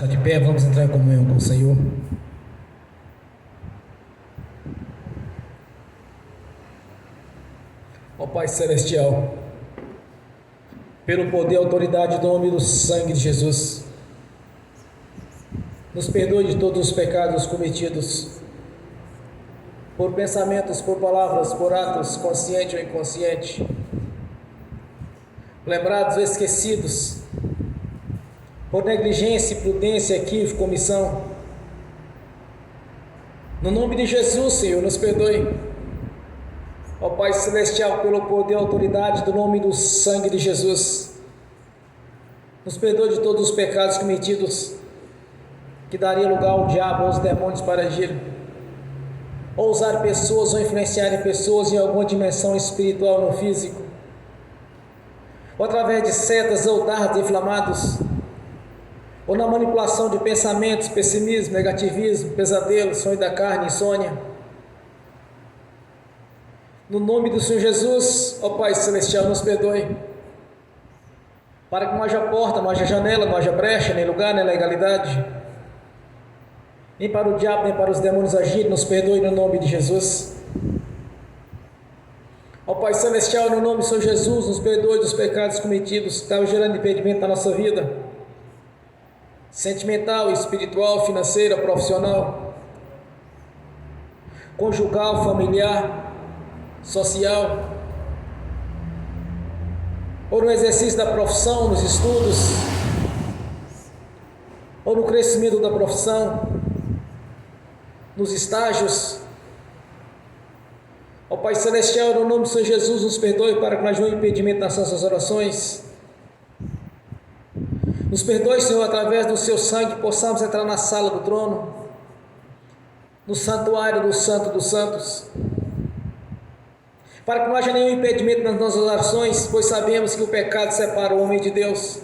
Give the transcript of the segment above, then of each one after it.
Ficar de pé, vamos entrar em comunhão com o Senhor. Ó Pai Celestial, pelo poder, autoridade do nome do sangue de Jesus, nos perdoe de todos os pecados cometidos, por pensamentos, por palavras, por atos, consciente ou inconsciente, lembrados ou esquecidos, por negligência, imprudência, equívoco, omissão. No nome de Jesus, Senhor, nos perdoe. Ó Pai Celestial, pelo poder e autoridade do nome do sangue de Jesus, nos perdoe de todos os pecados cometidos, que daria lugar ao diabo, aos demônios para agir, ou usar pessoas ou influenciarem pessoas em alguma dimensão espiritual no físico, ou através de setas ou dardos inflamados, ou na manipulação de pensamentos, pessimismo, negativismo, pesadelo, sonho da carne, insônia. No nome do Senhor Jesus, ó Pai Celestial, nos perdoe, para que não haja porta, não haja janela, não haja brecha, nem lugar, nem legalidade, nem para o diabo, nem para os demônios agirem. Nos perdoe no nome de Jesus. Ó Pai Celestial, no nome do Senhor Jesus, nos perdoe dos pecados cometidos que estavam gerando impedimento na nossa vida, sentimental, espiritual, financeira, profissional, conjugal, familiar, social, ou no exercício da profissão, nos estudos, ou no crescimento da profissão, nos estágios. Ó Pai Celestial, no nome do Senhor Jesus, nos perdoe para que não haja um impedimento nas nossas orações. Nos perdoe, Senhor, através do Seu sangue, possamos entrar na sala do trono, no santuário do Santo dos Santos, para que não haja nenhum impedimento nas nossas orações, pois sabemos que o pecado separa o homem de Deus.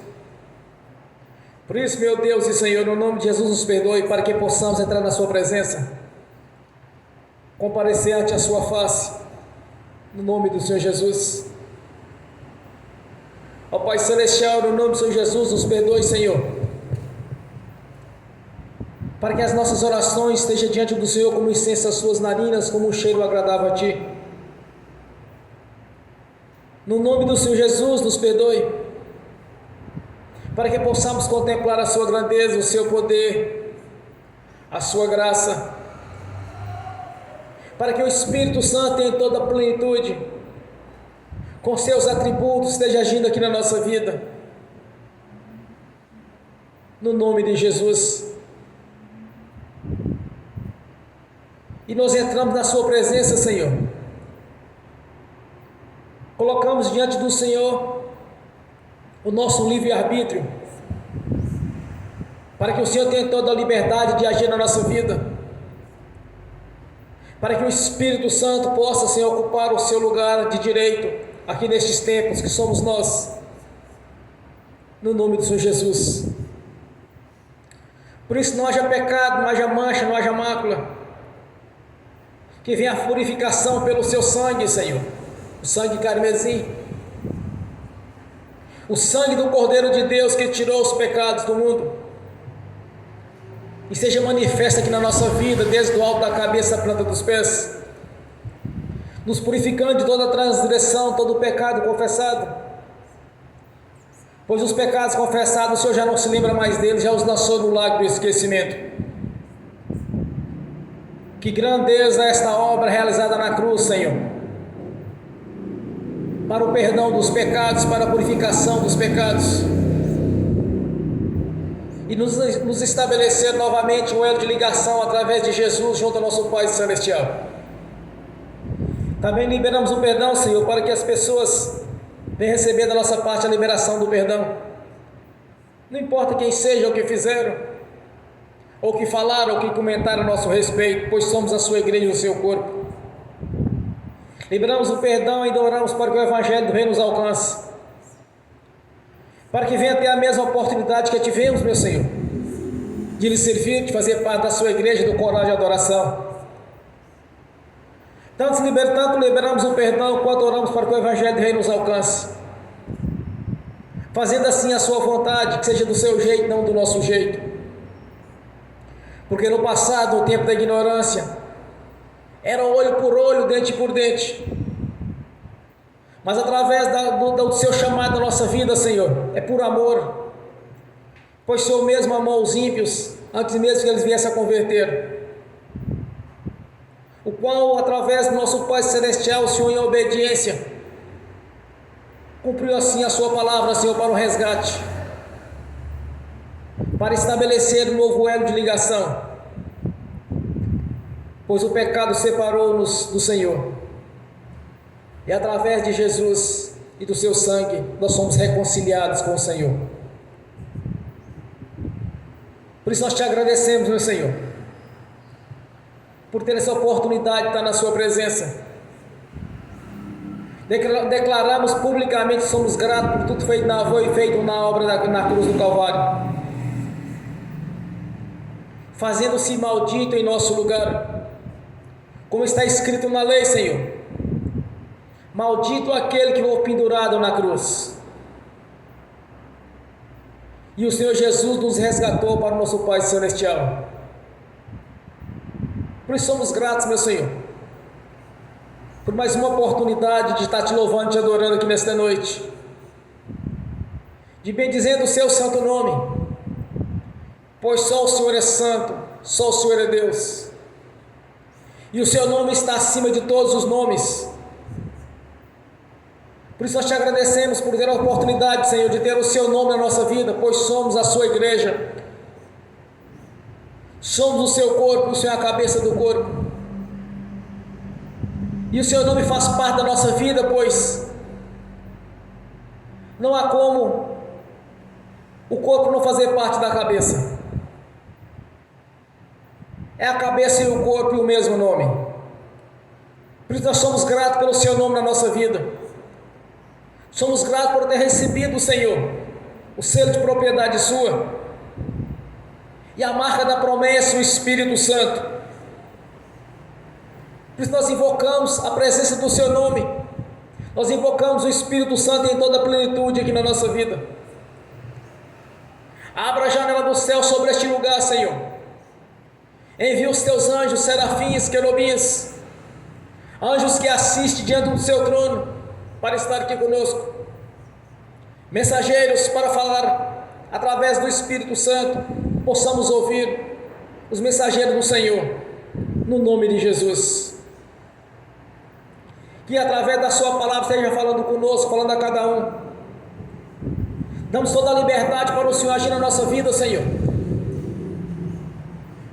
Por isso, meu Deus e Senhor, no nome de Jesus, nos perdoe, para que possamos entrar na Sua presença, comparecer ante a Sua face, no nome do Senhor Jesus. Ó Pai Celestial, no nome do Senhor Jesus, nos perdoe, Senhor, para que as nossas orações estejam diante do Senhor como incenso às Suas narinas, como um cheiro agradável a Ti. No nome do Senhor Jesus, nos perdoe, para que possamos contemplar a Sua grandeza, o Seu poder, a Sua graça, para que o Espírito Santo em toda a plenitude, com seus atributos, esteja agindo aqui na nossa vida, no nome de Jesus. E nós entramos na Sua presença, Senhor, colocamos diante do Senhor o nosso livre-arbítrio, para que o Senhor tenha toda a liberdade de agir na nossa vida, para que o Espírito Santo possa, Senhor, ocupar o seu lugar de direito aqui nestes tempos que somos nós, no nome do Senhor Jesus. Por isso, não haja pecado, não haja mancha, não haja mácula, que venha a purificação pelo Seu sangue, Senhor, o sangue carmesim, o sangue do Cordeiro de Deus que tirou os pecados do mundo, e seja manifesta aqui na nossa vida, desde o alto da cabeça à planta dos pés, nos purificando de toda transgressão, todo o pecado confessado, pois os pecados confessados o Senhor já não se lembra mais deles, já os lançou no lago do esquecimento. Que grandeza é esta obra realizada na cruz, Senhor, para o perdão dos pecados, para a purificação dos pecados, e nos estabelecer novamente um elo de ligação através de Jesus junto ao nosso Pai Celestial. Também liberamos o perdão, Senhor, para que as pessoas venham receber da nossa parte a liberação do perdão. Não importa quem seja, ou o que fizeram, ou o que falaram, ou o que comentaram a nosso respeito, pois somos a Sua igreja e o Seu corpo. Liberamos o perdão e oramos para que o Evangelho do Reino nos alcance, para que venha ter a mesma oportunidade que tivemos, meu Senhor, de lhe servir, de fazer parte da Sua igreja, do coral de adoração. Tanto liberamos o perdão, quanto oramos para que o Evangelho do Reino nos alcance, fazendo assim a Sua vontade, que seja do Seu jeito, não do nosso jeito. Porque no passado, no tempo da ignorância, era olho por olho, dente por dente. Mas através do seu chamado na nossa vida, Senhor, é por amor. Pois o Senhor mesmo amou os ímpios, antes mesmo que eles viessem a converter. O qual, através do nosso Pai Celestial, o Senhor, em obediência, cumpriu assim a sua palavra, Senhor, para o resgate, para estabelecer um novo elo de ligação, pois o pecado separou-nos do Senhor, e através de Jesus e do seu sangue, nós somos reconciliados com o Senhor. Por isso nós te agradecemos, meu Senhor, por ter essa oportunidade de estar na sua presença. Declaramos publicamente que somos gratos por tudo feito na obra na cruz do Calvário, fazendo-se maldito em nosso lugar, como está escrito na lei, Senhor: maldito aquele que foi pendurado na cruz. E o Senhor Jesus nos resgatou para o nosso Pai Celestial. Por isso somos gratos, meu Senhor, por mais uma oportunidade de estar te louvando e te adorando aqui nesta noite, de bendizendo o seu santo nome, pois só o Senhor é santo, só o Senhor é Deus, e o seu nome está acima de todos os nomes. Por isso nós te agradecemos por ter a oportunidade, Senhor, de ter o seu nome na nossa vida, pois somos a sua igreja, somos o seu corpo, o Senhor é a cabeça do corpo, e o seu nome faz parte da nossa vida, pois não há como o corpo não fazer parte da cabeça. É a cabeça e o corpo e o mesmo nome. Por isso nós somos gratos pelo seu nome na nossa vida. Somos gratos por ter recebido, Senhor, o selo de propriedade sua e a marca da promessa, o Espírito Santo. Por isso nós invocamos a presença do seu nome, nós invocamos o Espírito Santo em toda a plenitude aqui na nossa vida. Abra a janela do céu sobre este lugar, Senhor. Envia os teus anjos, serafins, querubins, anjos que assistem diante do seu trono, para estar aqui conosco, mensageiros para falar através do Espírito Santo, possamos ouvir os mensageiros do Senhor, no nome de Jesus. Que através da sua palavra esteja falando conosco, falando a cada um. Damos toda a liberdade para o Senhor agir na nossa vida, Senhor,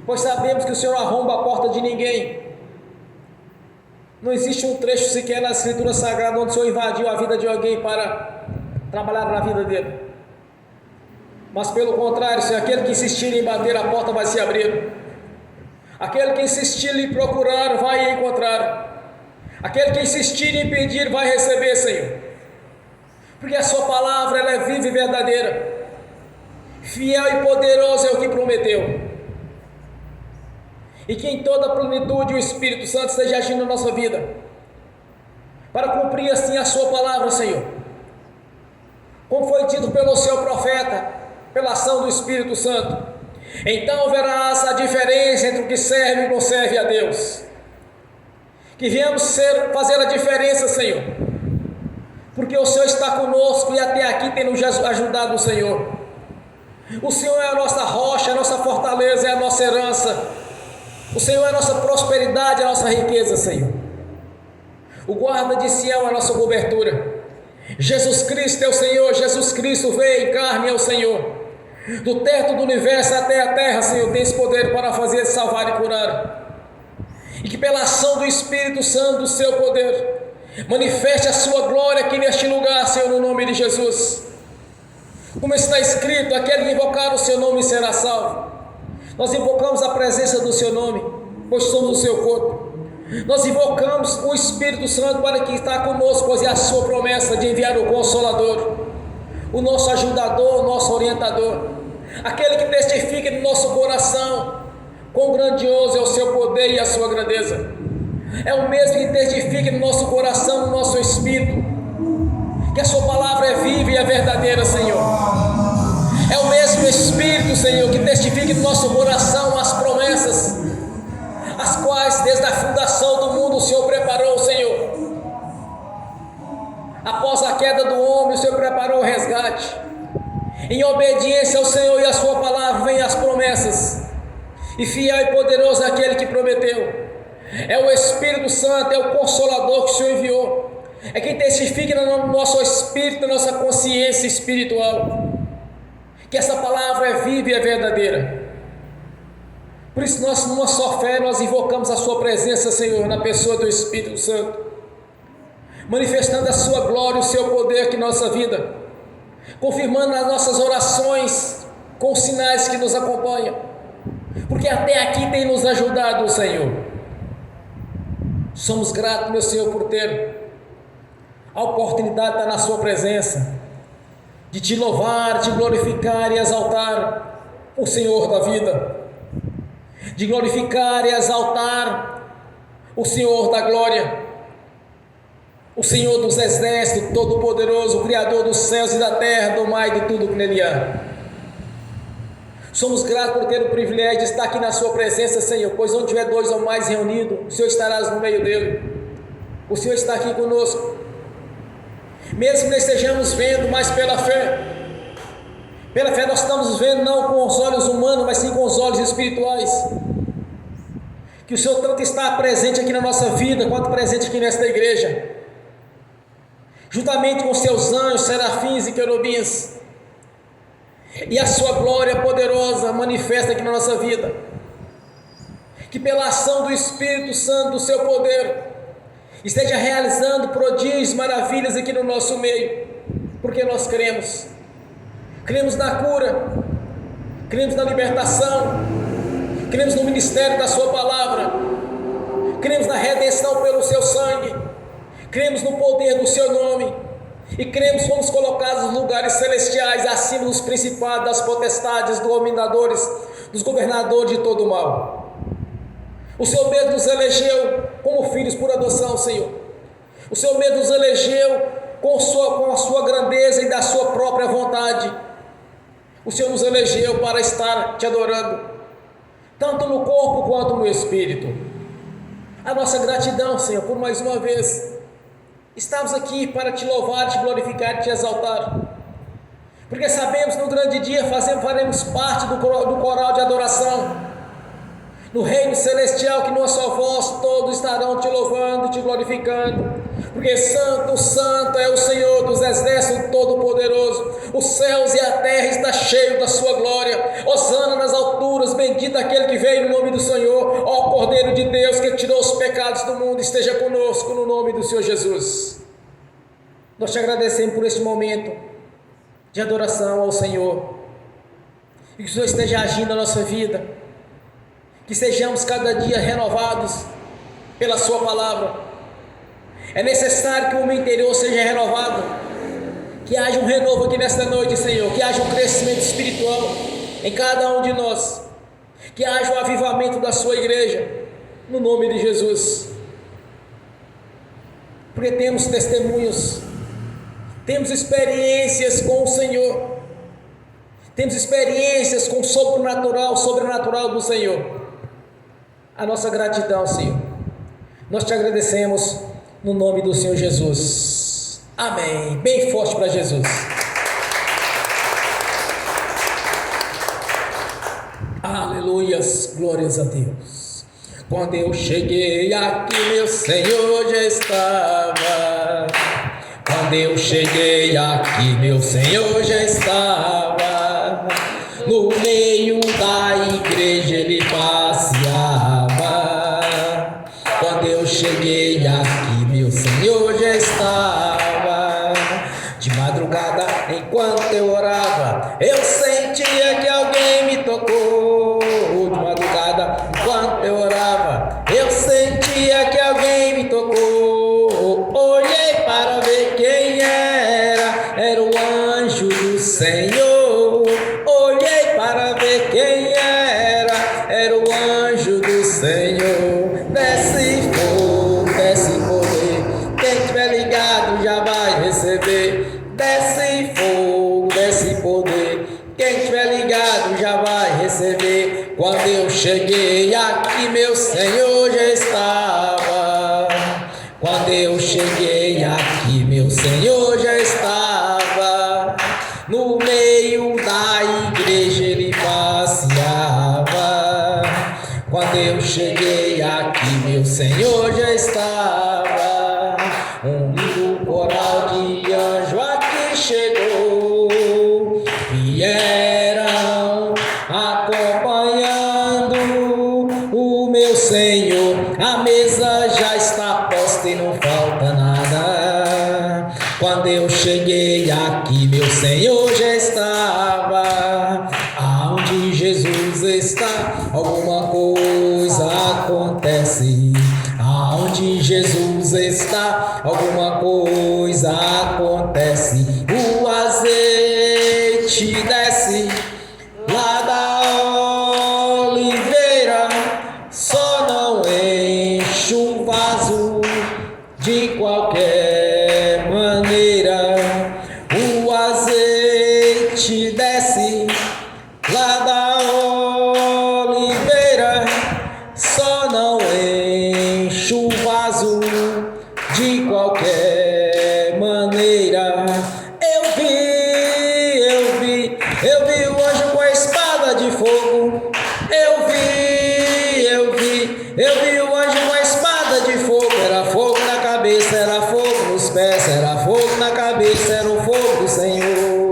pois sabemos que o Senhor arromba a porta de ninguém. Não existe um trecho sequer na Escritura Sagrada onde o Senhor invadiu a vida de alguém para trabalhar na vida dele. Mas pelo contrário, Senhor, aquele que insistir em bater, a porta vai se abrir. Aquele que insistir em procurar, vai encontrar. Aquele que insistir em pedir, vai receber, Senhor. Porque a sua palavra, ela é viva e verdadeira. Fiel e poderoso é o que prometeu. E que em toda a plenitude o Espírito Santo esteja agindo na nossa vida, para cumprir assim a sua palavra, Senhor, como foi dito pelo seu profeta, pela ação do Espírito Santo. Então verás a diferença entre o que serve e o que não serve a Deus. Que viemos fazer a diferença, Senhor, porque o Senhor está conosco e até aqui tem nos ajudado, o Senhor. O Senhor é a nossa rocha, a nossa fortaleza, é a nossa herança. O Senhor é a nossa prosperidade, a nossa riqueza, Senhor. O guarda de Sião é a nossa cobertura. Jesus Cristo é o Senhor, Jesus Cristo veio em carne, é o Senhor. Do teto do universo até a terra, Senhor, tens poder para fazer, salvar e curar. E que pela ação do Espírito Santo, do seu poder, manifeste a sua glória aqui neste lugar, Senhor, no nome de Jesus. Como está escrito, aquele que invocar o seu nome será salvo. Nós invocamos a presença do seu nome, pois somos o seu corpo. Nós invocamos o Espírito Santo para que está conosco, pois é a sua promessa de enviar o Consolador, o nosso ajudador, o nosso orientador, aquele que testifica no nosso coração quão grandioso é o seu poder e a sua grandeza. É o mesmo que testifica no nosso coração, no nosso espírito, que a sua palavra é viva e é verdadeira, Senhor. É o mesmo Espírito, Senhor, que testifica no nosso coração as promessas Em obediência ao Senhor e à sua palavra vem as promessas. E fiel e poderoso é aquele que prometeu. É o Espírito Santo, é o Consolador que o Senhor enviou. É quem testifica no nosso espírito, na nossa consciência espiritual, que essa palavra é viva e é verdadeira. Por isso nós, numa só fé, nós invocamos a sua presença, Senhor, na pessoa do Espírito Santo, manifestando a sua glória, o seu poder aqui em nossa vida, confirmando as nossas orações com os sinais que nos acompanham, porque até aqui tem nos ajudado o Senhor. Somos gratos, meu Senhor, por ter a oportunidade de estar na sua presença, de te louvar, te glorificar e exaltar o Senhor da vida, de glorificar e exaltar o Senhor da glória, o Senhor dos exércitos, todo-poderoso, o Criador dos céus e da terra, do mar e de tudo que nele há. Somos gratos por ter o privilégio de estar aqui na sua presença, Senhor, pois onde tiver dois ou mais reunidos, o Senhor estará no meio dele. O Senhor está aqui conosco, mesmo que não estejamos vendo, mas pela fé nós estamos vendo não com os olhos humanos, mas sim com os olhos espirituais, que o Senhor tanto está presente aqui na nossa vida, quanto presente aqui nesta igreja, juntamente com seus anjos, serafins e querubins, e a sua glória poderosa manifesta aqui na nossa vida, que pela ação do Espírito Santo, do seu poder, esteja realizando prodígios, maravilhas aqui no nosso meio, porque nós cremos na cura, cremos na libertação, cremos no ministério da sua palavra, cremos na redenção pelo seu sangue, cremos no poder do seu nome, e cremos que fomos colocados nos lugares celestiais, acima dos principados, das potestades, dos dominadores, dos governadores de todo o mal. O Senhor mesmo nos elegeu como filhos por adoção, Senhor. O Senhor mesmo nos elegeu com a sua grandeza e da sua própria vontade. O Senhor nos elegeu para estar te adorando, tanto no corpo quanto no espírito. A nossa gratidão, Senhor, por mais uma vez estamos aqui para te louvar, te glorificar e te exaltar, porque sabemos que no grande dia faremos parte do coral de adoração, no reino celestial, que numa só voz todos estarão te louvando e te glorificando, porque santo, santo é o Senhor dos exércitos todo-poderoso. Os céus e a terra está cheio da sua glória. Hosana nas alturas, bendito aquele que veio no nome do Senhor. Ó Cordeiro de Deus, que tirou os pecados do mundo, esteja conosco no nome do Senhor Jesus. Nós te agradecemos por este momento de adoração ao Senhor, e que o Senhor esteja agindo na nossa vida, que sejamos cada dia renovados pela sua palavra. É necessário que o meu interior seja renovado, que haja um renovo aqui nesta noite, Senhor, que haja um crescimento espiritual em cada um de nós, que haja um avivamento da sua igreja, no nome de Jesus, porque temos testemunhos, temos experiências com o Senhor, temos experiências com o sobrenatural do Senhor. A nossa gratidão, Senhor, nós te agradecemos no nome do Senhor Jesus. Amém. Bem forte para Jesus. Aleluias, glórias a Deus. Quando eu cheguei aqui, meu Senhor já estava. Quando eu cheguei aqui, meu Senhor já estava. No meio da igreja ele passeava. Quando eu cheguei aqui, meu Senhor já estava. De madrugada, enquanto eu orava, eu sentia que alguém me tocou. De madrugada, enquanto eu orava, eu sentia que alguém me tocou. Olhei para ver quem era o anjo do Senhor. Olhei para ver quem era o anjo do Senhor. Desce fogo, desce poder, quem estiver ligado já vai receber. Desce fogo, desce poder, quem estiver ligado já vai receber. Quando eu cheguei aqui, meu Senhor já estava. Quando eu cheguei aqui, meu Senhor já estava. No meio Quando eu cheguei aqui, meu Senhor já estava. Um lindo coral de anjo aqui chegou. Vieram acompanhando o meu Senhor. A mesa já está posta e não falta nada. Quando eu cheguei aqui, meu Senhor já estava. Aonde Jesus está, alguma coisa acontece. Aonde Jesus está, alguma coisa acontece. O azeite desce lá da oliveira, só não enche o vaso de qualquer maneira. O azeite desce lá da oliveira, só não enche o vaso de qualquer maneira. Eu vi o anjo com a espada de fogo. Eu vi o anjo com a espada de fogo. Era fogo na cabeça, era fogo nos pés, era fogo na cabeça, era o fogo do Senhor.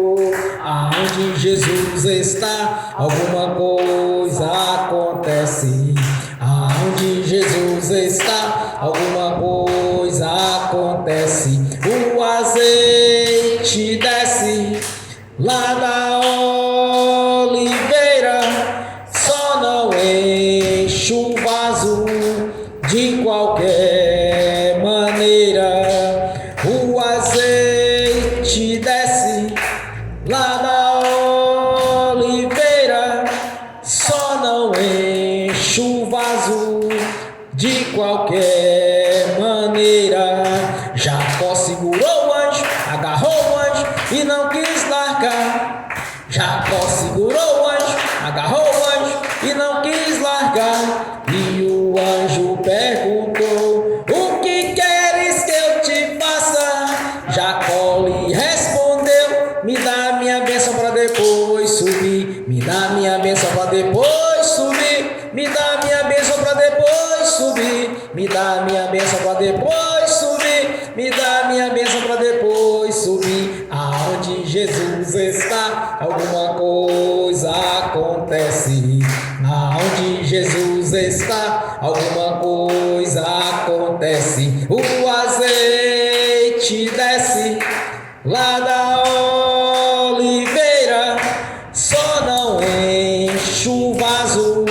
Aonde Jesus está, alguma coisa acontece. Aonde Jesus está, alguma coisa acontece. O azeite desce lá da oliveira, só não enche o vaso de qualquer maneira. O azeite desce lá da oliveira, só não enche o vaso de qualquer maneira. Jacó segurou o anjo, agarrou o anjo e não quis largar. Jacó segurou o anjo, agarrou o anjo e não quis largar. E o anjo perguntou: o que queres que eu te faça? Jacó lhe respondeu: me dá minha bênção para depois subir. Me dá minha bênção para depois subir. Me dá minha bênção para depois subir. Me dá minha bênção para depois subir. Me dá minha bênção para depois subir. Aonde Jesus está, alguma coisa acontece. Aonde Jesus está, alguma coisa acontece. O azeite desce lá da oliveira, só não enche o vaso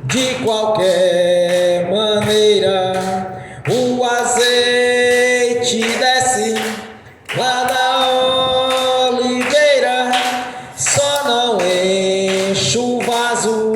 de qualquer maneira. O azeite desce lá da oliveira, só não enche o vaso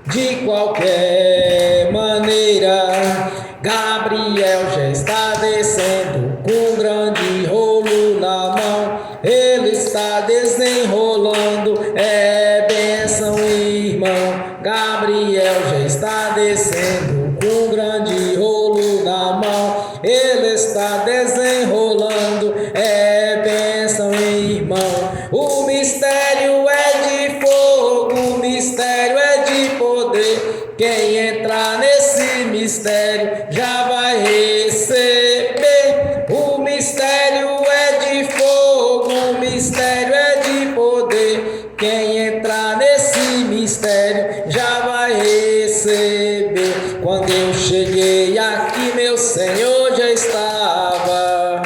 de qualquer maneira. Gabriel já está descendo com um grande rolo na mão. Ele está desenrolando, é bênção, irmão. Gabriel já está descendo com um grande rolo na mão. Ele está desenrolando, é bênção, irmão. O mistério é de fogo, o mistério é de poder. Quem entrar nesse mistério já vai receber. O mistério é de fogo, o mistério é de poder. Quem entrar nesse mistério já vai receber. Quando eu cheguei aqui, meu Senhor já estava.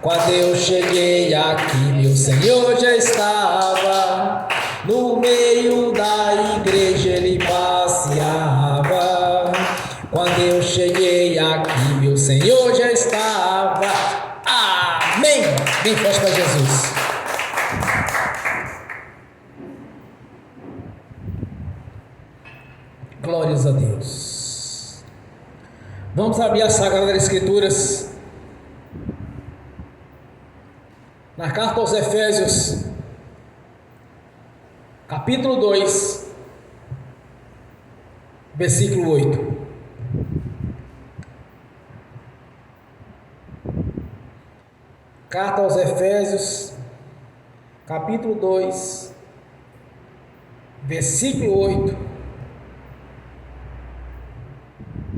Quando eu cheguei aqui, meu Senhor já estava. No meio da igreja ele passeava. Quando eu cheguei aqui, meu Senhor já estava. Amém. Bem forte para Jesus. Glórias a Deus. Vamos abrir as Sagradas Escrituras na carta aos Efésios, capítulo 2, versículo 8. Carta aos Efésios, capítulo 2, versículo 8.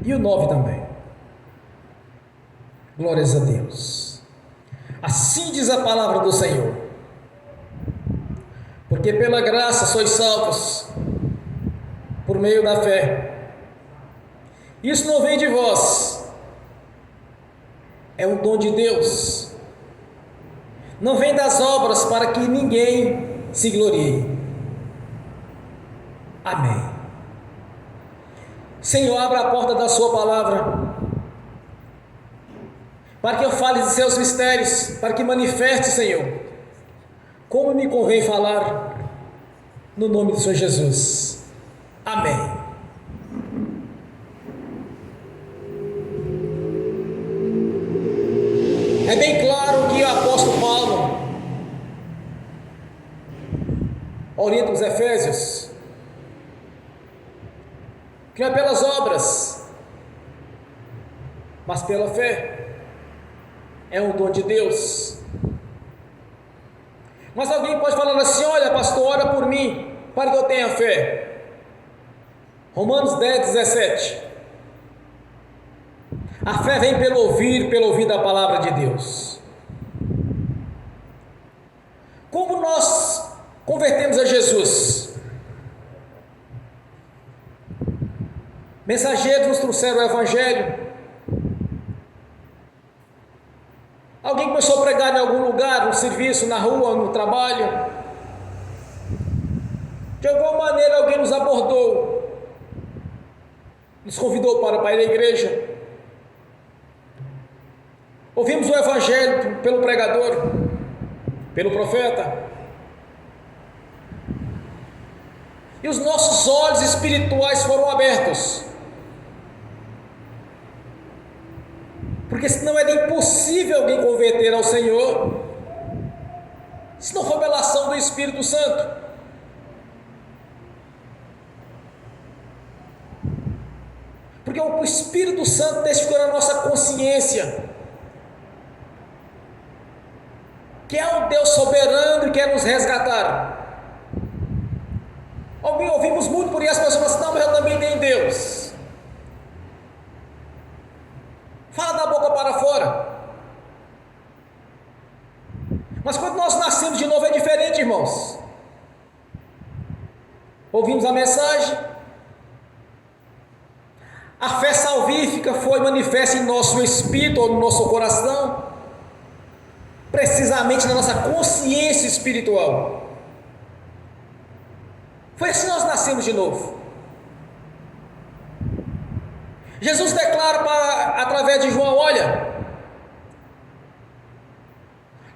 E o 9 também. Glórias a Deus. Assim diz a palavra do Senhor. Porque pela graça sois salvos, por meio da fé. Isso não vem de vós, é um dom de Deus. Não vem das obras para que ninguém se glorie. Amém. Senhor, abra a porta da sua palavra, para que eu fale de seus mistérios, para que manifeste, Senhor, como me convém falar, no nome do Senhor Jesus. Amém. É bem claro que o apóstolo Paulo orienta os Efésios que não é pelas obras, mas pela fé. É um dom de Deus. Mas alguém pode falar assim: olha, pastor, ora por mim, para que eu tenha fé. Romanos 10, 17. A fé vem pelo ouvir da palavra de Deus. Como nós convertemos a Jesus? Mensageiros nos trouxeram o Evangelho. Alguém começou a pregar em algum lugar, no serviço, na rua, no trabalho. De alguma maneira alguém nos abordou, nos convidou para ir à igreja. Ouvimos o Evangelho pelo pregador, pelo profeta, e os nossos olhos espirituais foram abertos, porque senão era impossível alguém converter ao Senhor, se não for pela ação do Espírito Santo. Porque o Espírito Santo testificou na nossa consciência que é um Deus soberano e quer nos resgatar. Ouvimos muito por isso, as pessoas falam assim: não, mas eu também tenho Deus. Fala da boca para fora. Mas quando nós nascemos de novo é diferente, irmãos. Ouvimos a mensagem, a fé salvífica foi manifesta em nosso espírito ou no nosso coração, precisamente na nossa consciência espiritual. Foi assim que nós nascemos de novo. Jesus declara através de João: olha,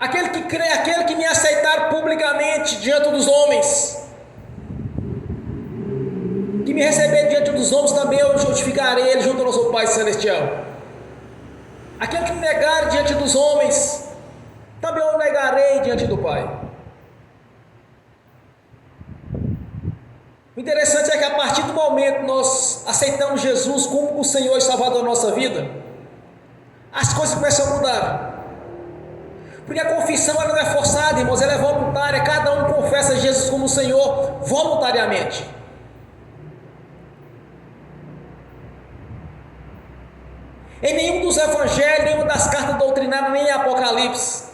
aquele que crê, aquele que me aceitar publicamente diante dos homens, que me receber diante dos homens, também eu justificarei ele junto ao nosso Pai Celestial. Aquele que me negar diante dos homens, também eu negarei diante do Pai. O interessante é que a partir do momento que nós aceitamos Jesus como o Senhor e Salvador da nossa vida, as coisas começam a mudar. Porque a confissão ela não é forçada, irmãos, ela é voluntária. Cada um confessa Jesus como o Senhor voluntariamente. Em nenhum dos evangelhos, nenhuma das cartas doutrinárias, nem em Apocalipse,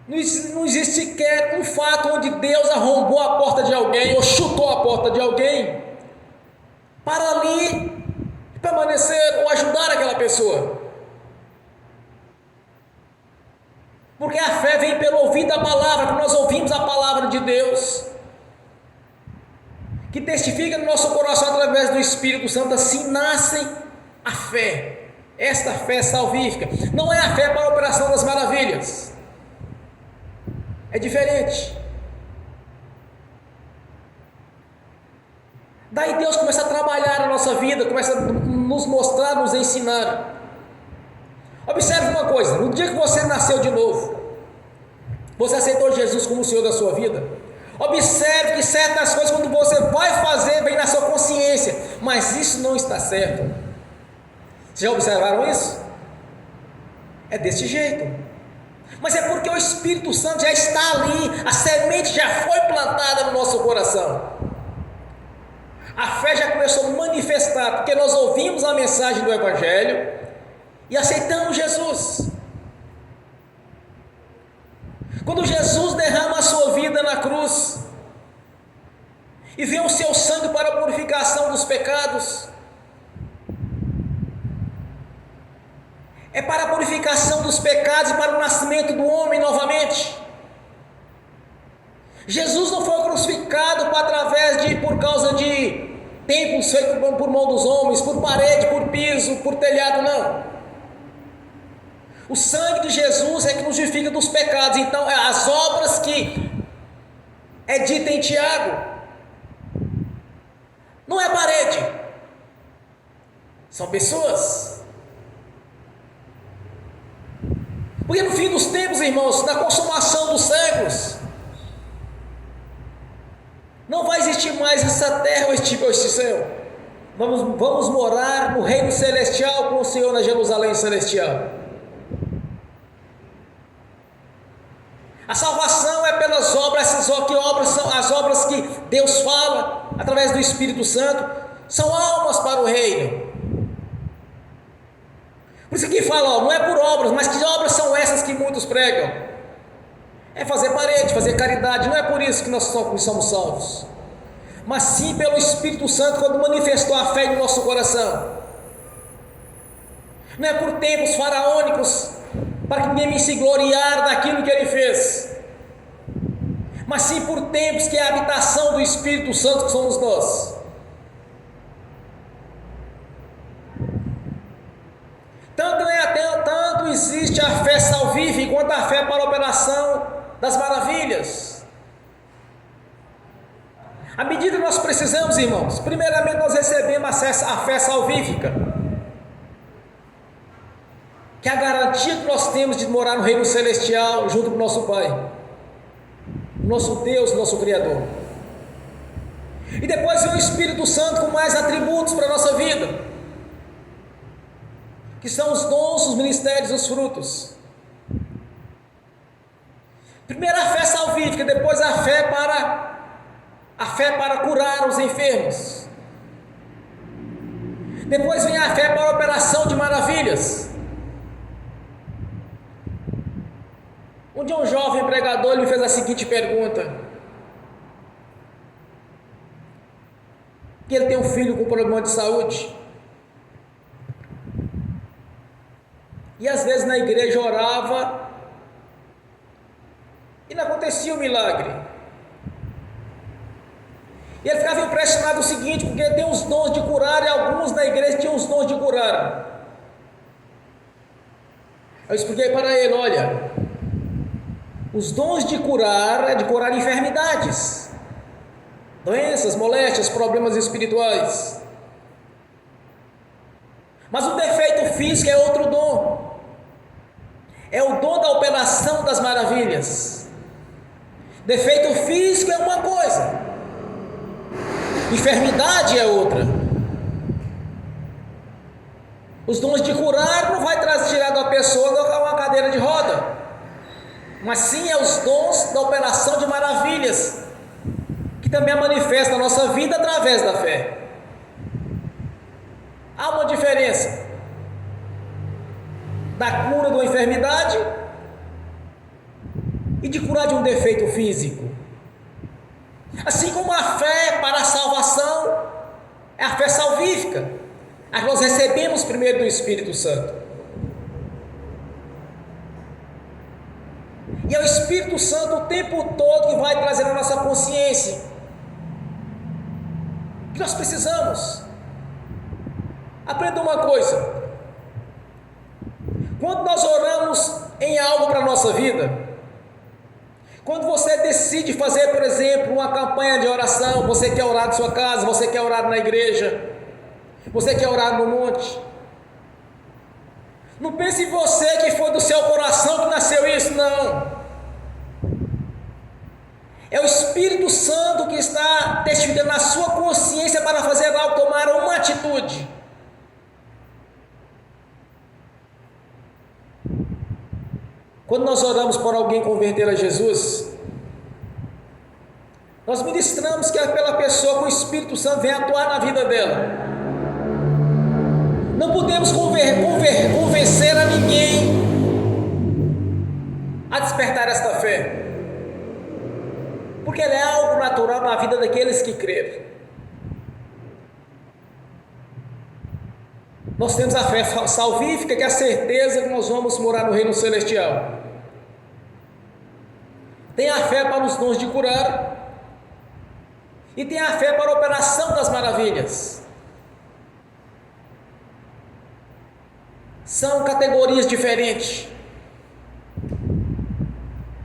não existe sequer um fato onde Deus arrombou a porta de alguém ou chutou a porta de alguém para ali permanecer ou ajudar aquela pessoa. Porque a fé vem pelo ouvir da palavra. Quando nós ouvimos a palavra de Deus, que testifica no nosso coração através do Espírito Santo, assim nasce a fé. Esta fé salvífica não é a fé para a operação das maravilhas, é diferente. Daí Deus começa a trabalhar na nossa vida, começa a nos mostrar, nos ensinar. Observe uma coisa: no dia que você nasceu de novo, você aceitou Jesus como o Senhor da sua vida. Observe que certas coisas, quando você vai fazer, vem na sua consciência, mas isso não está certo. Vocês já observaram isso? É desse jeito. Mas é porque o Espírito Santo já está ali, a semente já foi plantada no nosso coração. A fé já começou a manifestar, porque nós ouvimos a mensagem do Evangelho e aceitamos Jesus. Quando Jesus derrama a sua vida na cruz e vê o seu sangue para a purificação dos pecados, é para a purificação dos pecados e para o nascimento do homem novamente. Jesus não foi crucificado por causa de templos feitos por mão dos homens, por parede, por piso, por telhado, não. O sangue de Jesus é que nos justifica dos pecados. Então, as obras que é dita em Tiago, não é parede, são pessoas. Porque no fim dos tempos, irmãos, na consumação dos séculos, não vai existir mais essa terra ou este céu. Vamos morar no reino celestial com o Senhor na Jerusalém celestial. A salvação é pelas obras, que obras são as obras que Deus fala através do Espírito Santo, são almas para o reino. Por isso que fala, não é por obras, mas que obras são essas que muitos pregam? É fazer parede, fazer caridade. Não é por isso que nós somos salvos, mas sim pelo Espírito Santo, quando manifestou a fé no nosso coração. Não é por tempos faraônicos, para que ninguém se gloriar daquilo que ele fez, mas sim por tempos que é a habitação do Espírito Santo, que somos nós. Tanto existe a fé salvífica quanto a fé para a operação das maravilhas. À medida que nós precisamos, irmãos, primeiramente nós recebemos a fé salvífica, que é a garantia que nós temos de morar no reino celestial junto com o nosso Pai, nosso Deus, nosso Criador. E depois vem o Espírito Santo com mais atributos para a nossa vida, que são os dons, os ministérios, os frutos. Primeiro a fé salvífica, depois a fé para curar os enfermos. Depois vem a fé para a operação de maravilhas. Um dia um jovem pregador me fez a seguinte pergunta: que ele tem um filho com problema de saúde, e às vezes na igreja orava e não acontecia o milagre. E ele ficava impressionado o seguinte, porque ele tem os dons de curar, e alguns na igreja tinham os dons de curar. Eu expliquei para ele: olha, os dons de curar é de curar enfermidades, doenças, moléstias, problemas espirituais. Mas o defeito físico é outro dom, é o dom da operação das maravilhas. Defeito físico é uma coisa, enfermidade é outra. Os dons de curar não vai tirar da pessoa uma cadeira de roda, mas sim é os dons da operação de maravilhas, que também manifesta a nossa vida através da fé. Há uma diferença da cura de uma enfermidade e de curar de um defeito físico. Assim como a fé para a salvação é a fé salvífica, a que nós recebemos primeiro do Espírito Santo. E é o Espírito Santo o tempo todo que vai trazer na nossa consciência que nós precisamos. Aprenda uma coisa: quando nós oramos em algo para a nossa vida, quando você decide fazer, por exemplo, uma campanha de oração, você quer orar na sua casa, você quer orar na igreja, você quer orar no monte, não pense em você que foi do seu coração que nasceu isso, não. É o Espírito Santo que está testificando na sua consciência para fazer algo, tomar uma atitude. Quando nós oramos por alguém converter a Jesus, Nós ministramos que aquela pessoa com o Espírito Santo vem atuar na vida dela. Não podemos convencer a ninguém a despertar esta fé, porque ela é algo natural na vida daqueles que creem. Nós temos a fé salvífica, que é a certeza que nós vamos morar no reino celestial. Tem a fé para os dons de curar, e tem a fé para a operação das maravilhas. São categorias diferentes.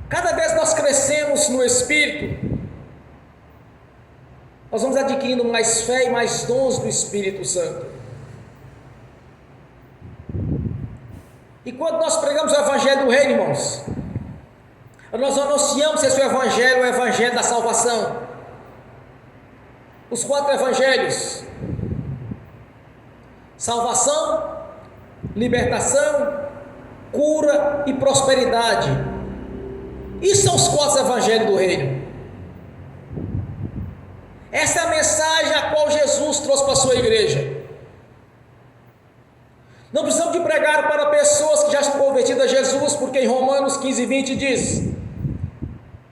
Cada vez nós crescemos no Espírito, nós vamos adquirindo mais fé e mais dons do Espírito Santo. E quando nós pregamos o Evangelho do Reino, irmãos, nós anunciamos esse Evangelho, o Evangelho da salvação. Os 4 Evangelhos: salvação, libertação, cura e prosperidade. Isso são os 4 Evangelhos do Reino. Essa é a mensagem a qual Jesus trouxe para a sua igreja. Não precisamos de pregar para pessoas que já estão convertidas a Jesus, porque em Romanos 15:20 diz: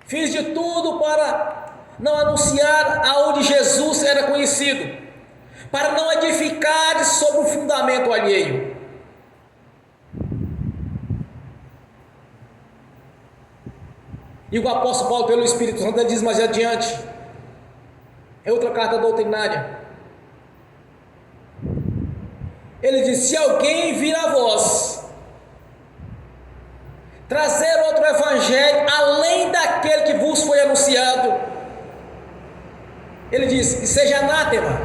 fiz de tudo para não anunciar aonde Jesus era conhecido, para não edificar sobre um fundamento alheio. E o apóstolo Paulo, pelo Espírito Santo, ele diz mais adiante, é outra carta doutrinária, ele diz: se alguém vir a vós trazer outro evangelho além daquele que vos foi anunciado, ele diz que seja anátema,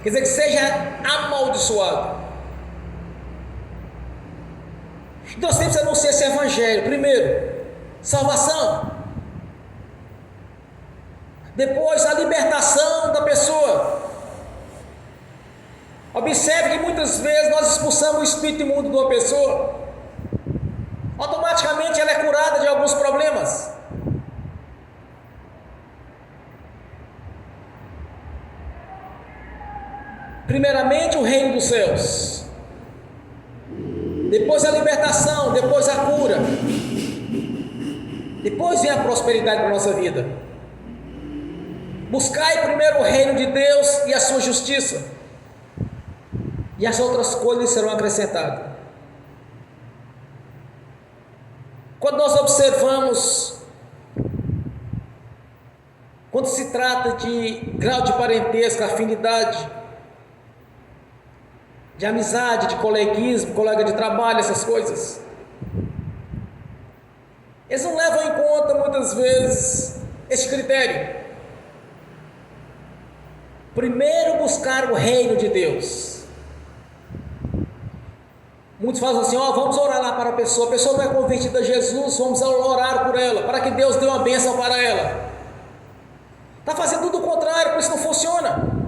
quer dizer, que seja amaldiçoado. Nós temos que anunciar esse evangelho. Primeiro, salvação. Depois, a libertação da pessoa. Observe que muitas vezes nós expulsamos o espírito imundo de uma pessoa, automaticamente ela é curada de alguns problemas. Primeiramente o reino dos céus, depois a libertação, depois a cura, depois vem a prosperidade para a nossa vida. Buscai primeiro o reino de Deus e a sua justiça, e as outras coisas serão acrescentadas. Quando nós observamos, quando se trata de grau de parentesco, afinidade, de amizade, de coleguismo, colega de trabalho, essas coisas, eles não levam em conta muitas vezes esse critério. Primeiro buscar o reino de Deus. Muitos falam assim: vamos orar lá para a pessoa não é convertida a Jesus, vamos orar por ela, para que Deus dê uma bênção para ela. Está fazendo tudo o contrário, por isso não funciona.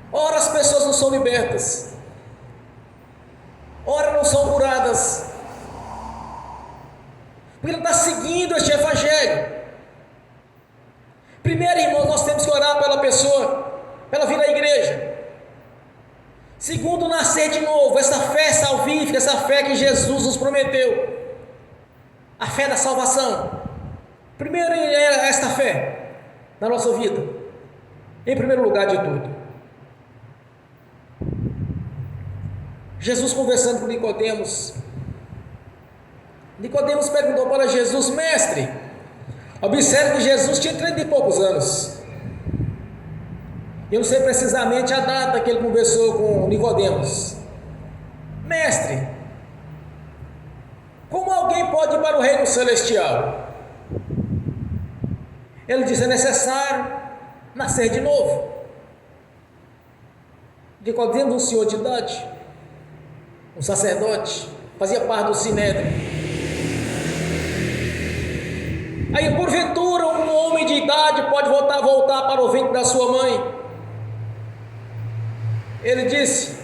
Ora as pessoas não são libertas, ora não são curadas, porque não está seguindo este evangelho. Primeiro, irmão, nós temos que orar pela pessoa, para ela vir à igreja. Segundo, nascer de novo, essa fé salvífica, essa fé que Jesus nos prometeu, a fé da salvação. Primeiro é esta fé na nossa vida, em primeiro lugar de tudo. Jesus conversando com Nicodemos perguntou para Jesus: mestre, observe que Jesus tinha 30 e poucos anos. Eu não sei precisamente a data que ele conversou com Nicodemos. Mestre, como alguém pode ir para o reino celestial? Ele disse: é necessário nascer de novo. Nicodemos, um senhor de idade, um sacerdote, fazia parte do sinédrio. Aí, porventura, um homem de idade pode voltar para o ventre da sua mãe? Ele disse: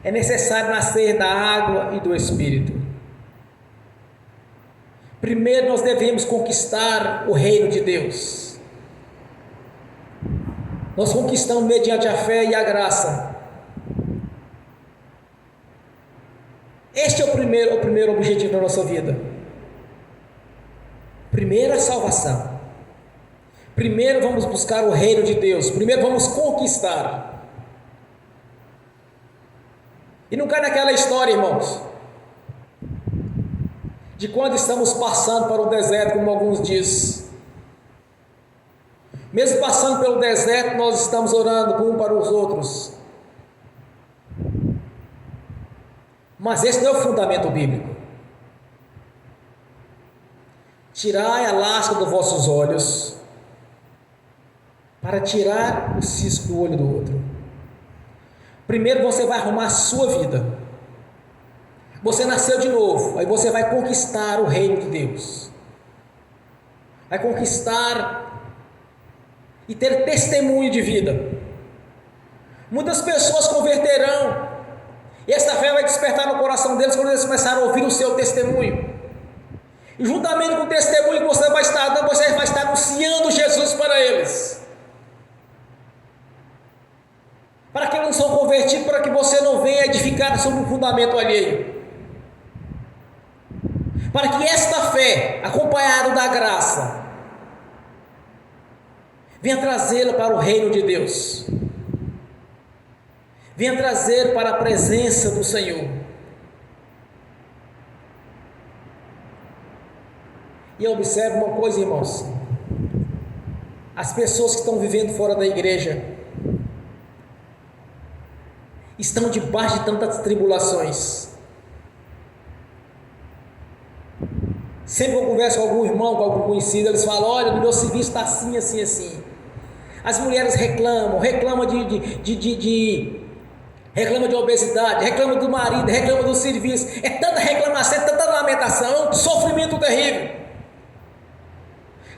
é necessário nascer da água e do Espírito. Primeiro nós devemos conquistar o reino de Deus. Nós conquistamos mediante a fé e a graça. Este é o primeiro objetivo da nossa vida. Primeiro a salvação. Primeiro vamos buscar o reino de Deus. Primeiro vamos conquistar. E não cai naquela história, irmãos, de quando estamos passando para o deserto, como alguns dizem. Mesmo passando pelo deserto, nós estamos orando um para os outros. Mas esse não é o fundamento bíblico. Tirai a lasca dos vossos olhos, para tirar o cisco do olho do outro. Primeiro você vai arrumar a sua vida. Você nasceu de novo, aí você vai conquistar o reino de Deus. Vai conquistar e ter testemunho de vida. Muitas pessoas converterão, e esta fé vai despertar no coração deles quando eles começarem a ouvir o seu testemunho. E juntamente com o testemunho que você vai estar dando, você vai estar anunciando Jesus para eles. Para que não são convertidos, para que você não venha edificar sobre um fundamento alheio. Para que esta fé, acompanhada da graça, venha trazê-la para o reino de Deus. Venha trazer para a presença do Senhor. E observe uma coisa, irmãos. As pessoas que estão vivendo fora da igreja estão debaixo de tantas tribulações. Sempre que eu converso com algum irmão, com algum conhecido, eles falam: olha, no meu serviço está assim, assim, assim. As mulheres reclamam de obesidade, reclamam do marido, reclamam do serviço. É tanta reclamação, é tanta lamentação, um sofrimento terrível.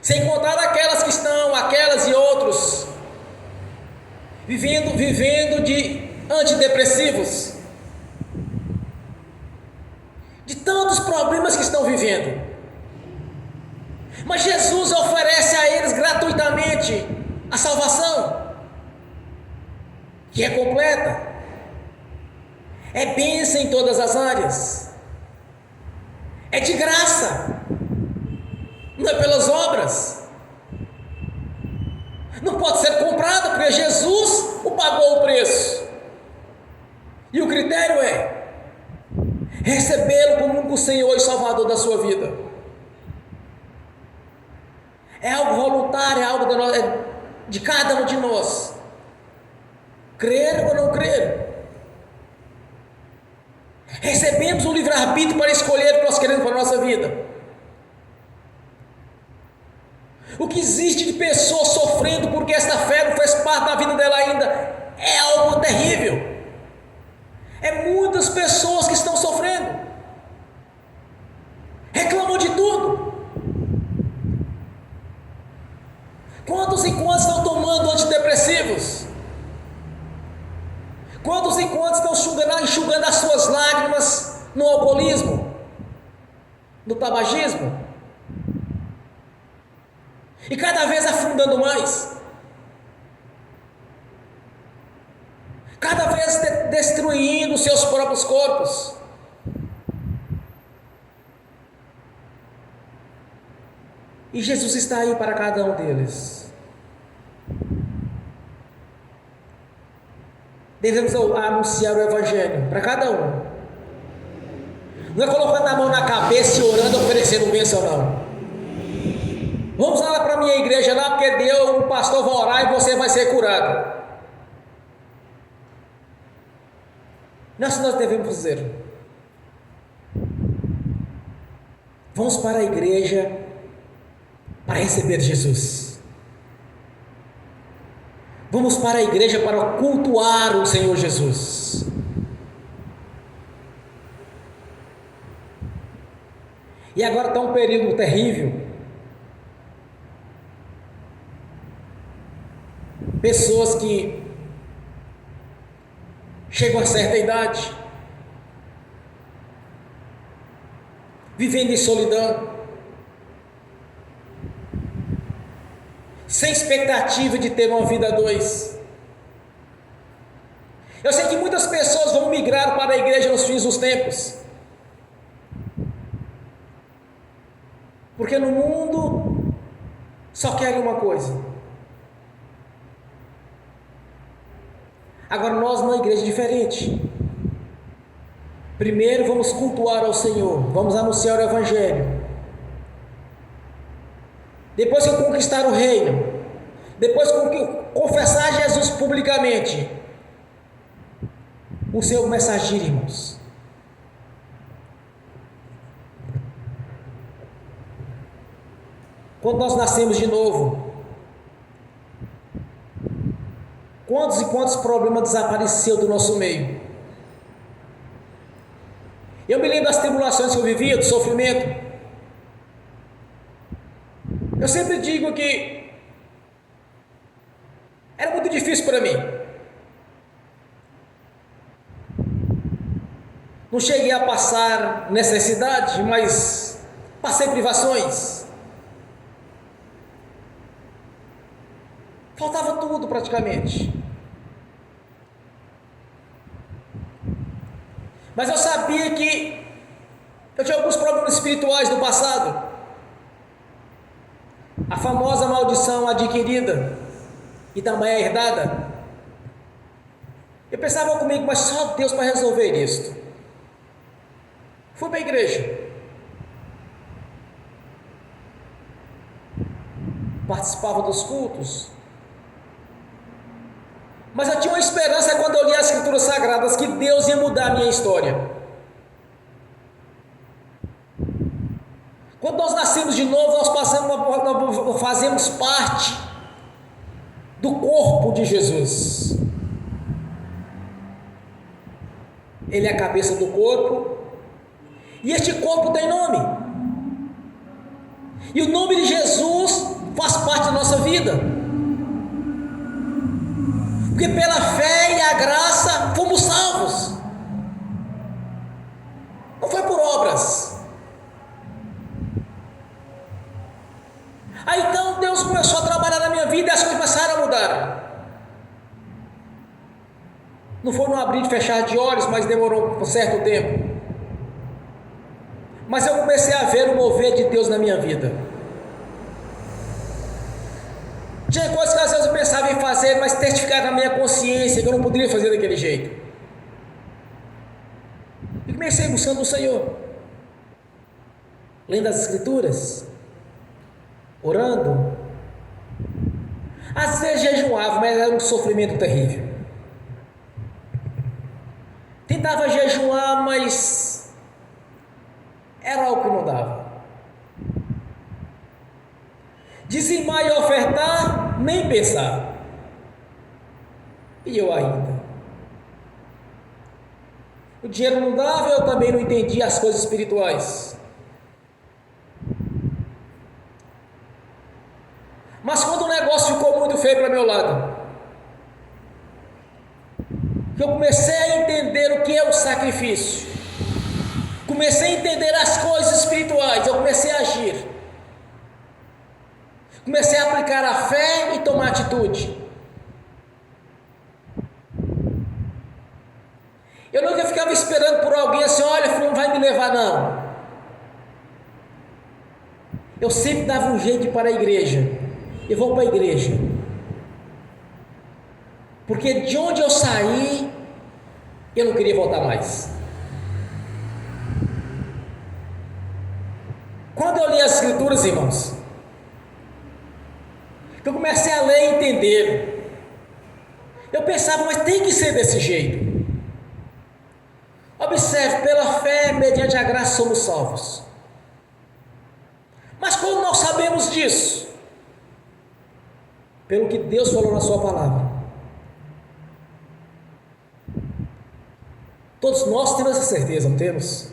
Sem contar aquelas e outros, vivendo de antidepressivos, de tantos problemas que estão vivendo. Mas Jesus oferece a eles gratuitamente a salvação, que é completa, é bênção em todas as áreas, é de graça, não é pelas obras, não pode ser comprado, porque Jesus o pagou o preço, e o critério é recebê-lo como único Senhor e Salvador da sua vida. É algo voluntário, é algo de cada um de nós, crer ou não crer. Recebemos o livre-arbítrio para escolher o que nós queremos para a nossa vida. O que existe de pessoas sofrendo porque esta fé não fez parte da vida dela ainda é algo terrível. É muitas pessoas que estão sofrendo, reclamam de tudo. Quantos e quantos estão tomando antidepressivos? Quantos e quantos estão enxugando as suas lágrimas no alcoolismo, no tabagismo? E cada vez afundando mais, cada vez destruindo seus próprios corpos. E Jesus está aí para cada um deles. Devemos anunciar o Evangelho para cada um. Não é colocando a mão na cabeça e orando, oferecendo bênção, não. Vamos lá para a minha igreja lá, porque Deus, o pastor vai orar e você vai ser curado. Nós devemos fazer. Vamos para a igreja para receber Jesus. Vamos para a igreja para cultuar o Senhor Jesus. E agora está um período terrível. Pessoas que chegam a certa idade, vivendo em solidão, sem expectativa de ter uma vida a dois. Eu sei que muitas pessoas vão migrar para a igreja nos fins dos tempos, porque no mundo só querem uma coisa. Agora nós na igreja é diferente. Primeiro vamos cultuar ao Senhor, vamos anunciar o Evangelho. Depois que conquistar o reino, depois que confessar Jesus publicamente, o Senhor começa a agir, irmãos. Quando nós nascemos de novo, quantos e quantos problemas desapareceram do nosso meio? Eu me lembro das tribulações que eu vivia, do sofrimento. Eu sempre digo que era muito difícil para mim. Não cheguei a passar necessidade, mas passei privações. Faltava tudo praticamente. Mas eu sabia que eu tinha alguns problemas espirituais no passado. A famosa maldição adquirida e também herdada. Eu pensava comigo, mas só Deus para resolver isso. Fui para a igreja. Participava dos cultos. Mas eu tinha uma esperança quando eu li as Escrituras Sagradas que Deus ia mudar a minha história. Quando nós nascemos de novo, nós fazemos parte do corpo de Jesus. Ele é a cabeça do corpo, e este corpo tem nome. E o nome de Jesus faz parte da nossa vida. Porque pela fé e a graça fomos salvos. Não foi por obras. Aí então Deus começou a trabalhar na minha vida e as coisas começaram a mudar. Não foi no abrir e fechar de olhos, mas demorou um certo tempo. Mas eu comecei a ver o mover de Deus na minha vida. Tinha coisas que às vezes eu pensava em fazer, mas testificar na minha consciência que eu não poderia fazer daquele jeito. E comecei buscando o Senhor, lendo as Escrituras, orando. Às vezes jejuava, mas era um sofrimento terrível. Tentava jejuar, mas era algo que não dava. Dizimar e ofertar, nem pensar. E eu ainda. O dinheiro não dava, eu também não entendia as coisas espirituais. Mas quando o negócio ficou muito feio para meu lado, que eu comecei a entender o que é o sacrifício, comecei a entender as coisas espirituais, eu comecei a agir. Comecei a aplicar a fé e tomar atitude. Eu nunca ficava esperando por alguém assim, olha, filho, não vai me levar não. Eu sempre dava um jeito de ir para a igreja. Eu vou para a igreja. Porque de onde eu saí, eu não queria voltar mais. Quando eu li as Escrituras, irmãos, eu comecei a ler e entender. Eu pensava, mas tem que ser desse jeito. Observe, pela fé, mediante a graça, somos salvos. Mas como nós sabemos disso? Pelo que Deus falou na sua palavra. Todos nós temos essa certeza, não temos?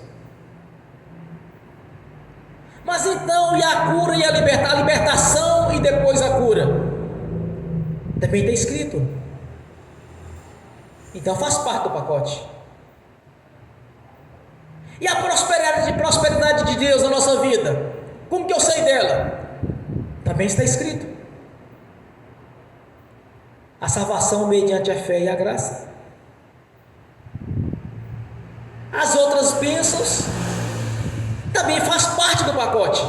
Mas então, e a cura e a libertação e depois a cura? Também está escrito. Então faz parte do pacote. E a prosperidade de Deus na nossa vida? Como que eu sei dela? Também está escrito. A salvação mediante a fé e a graça. As outras bênçãos também faz parte do pacote.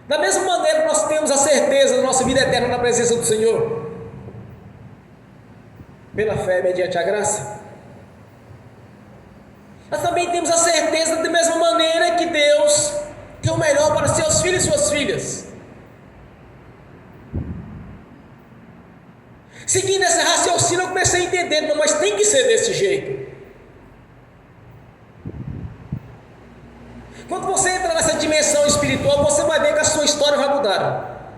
Da mesma maneira que nós temos a certeza da nossa vida eterna na presença do Senhor, pela fé mediante a graça, nós também temos a certeza da mesma maneira que Deus tem o melhor para seus filhos e suas filhas. Seguindo esse raciocínio, eu comecei a entender, não, mas tem que ser desse jeito. Quando você entra nessa dimensão espiritual, você vai ver que a sua história vai mudar.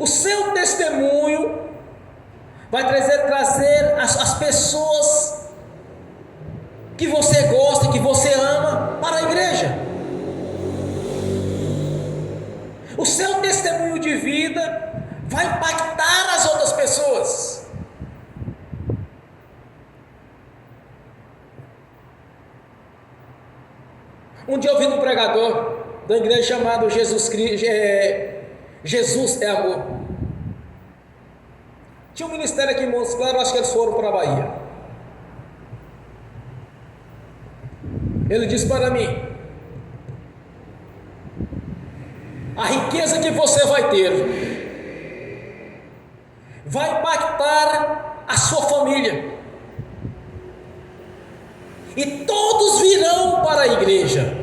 O seu testemunho vai trazer as pessoas que você gosta, que você ama, para a igreja. O seu testemunho de vida vai impactar as outras pessoas. Um dia eu vi um pregador da igreja chamado Jesus é Amor. Tinha um ministério aqui em Montes Claros, acho que eles foram para a Bahia. Ele disse para mim: a riqueza que você vai ter vai impactar a sua família, e todos virão para a igreja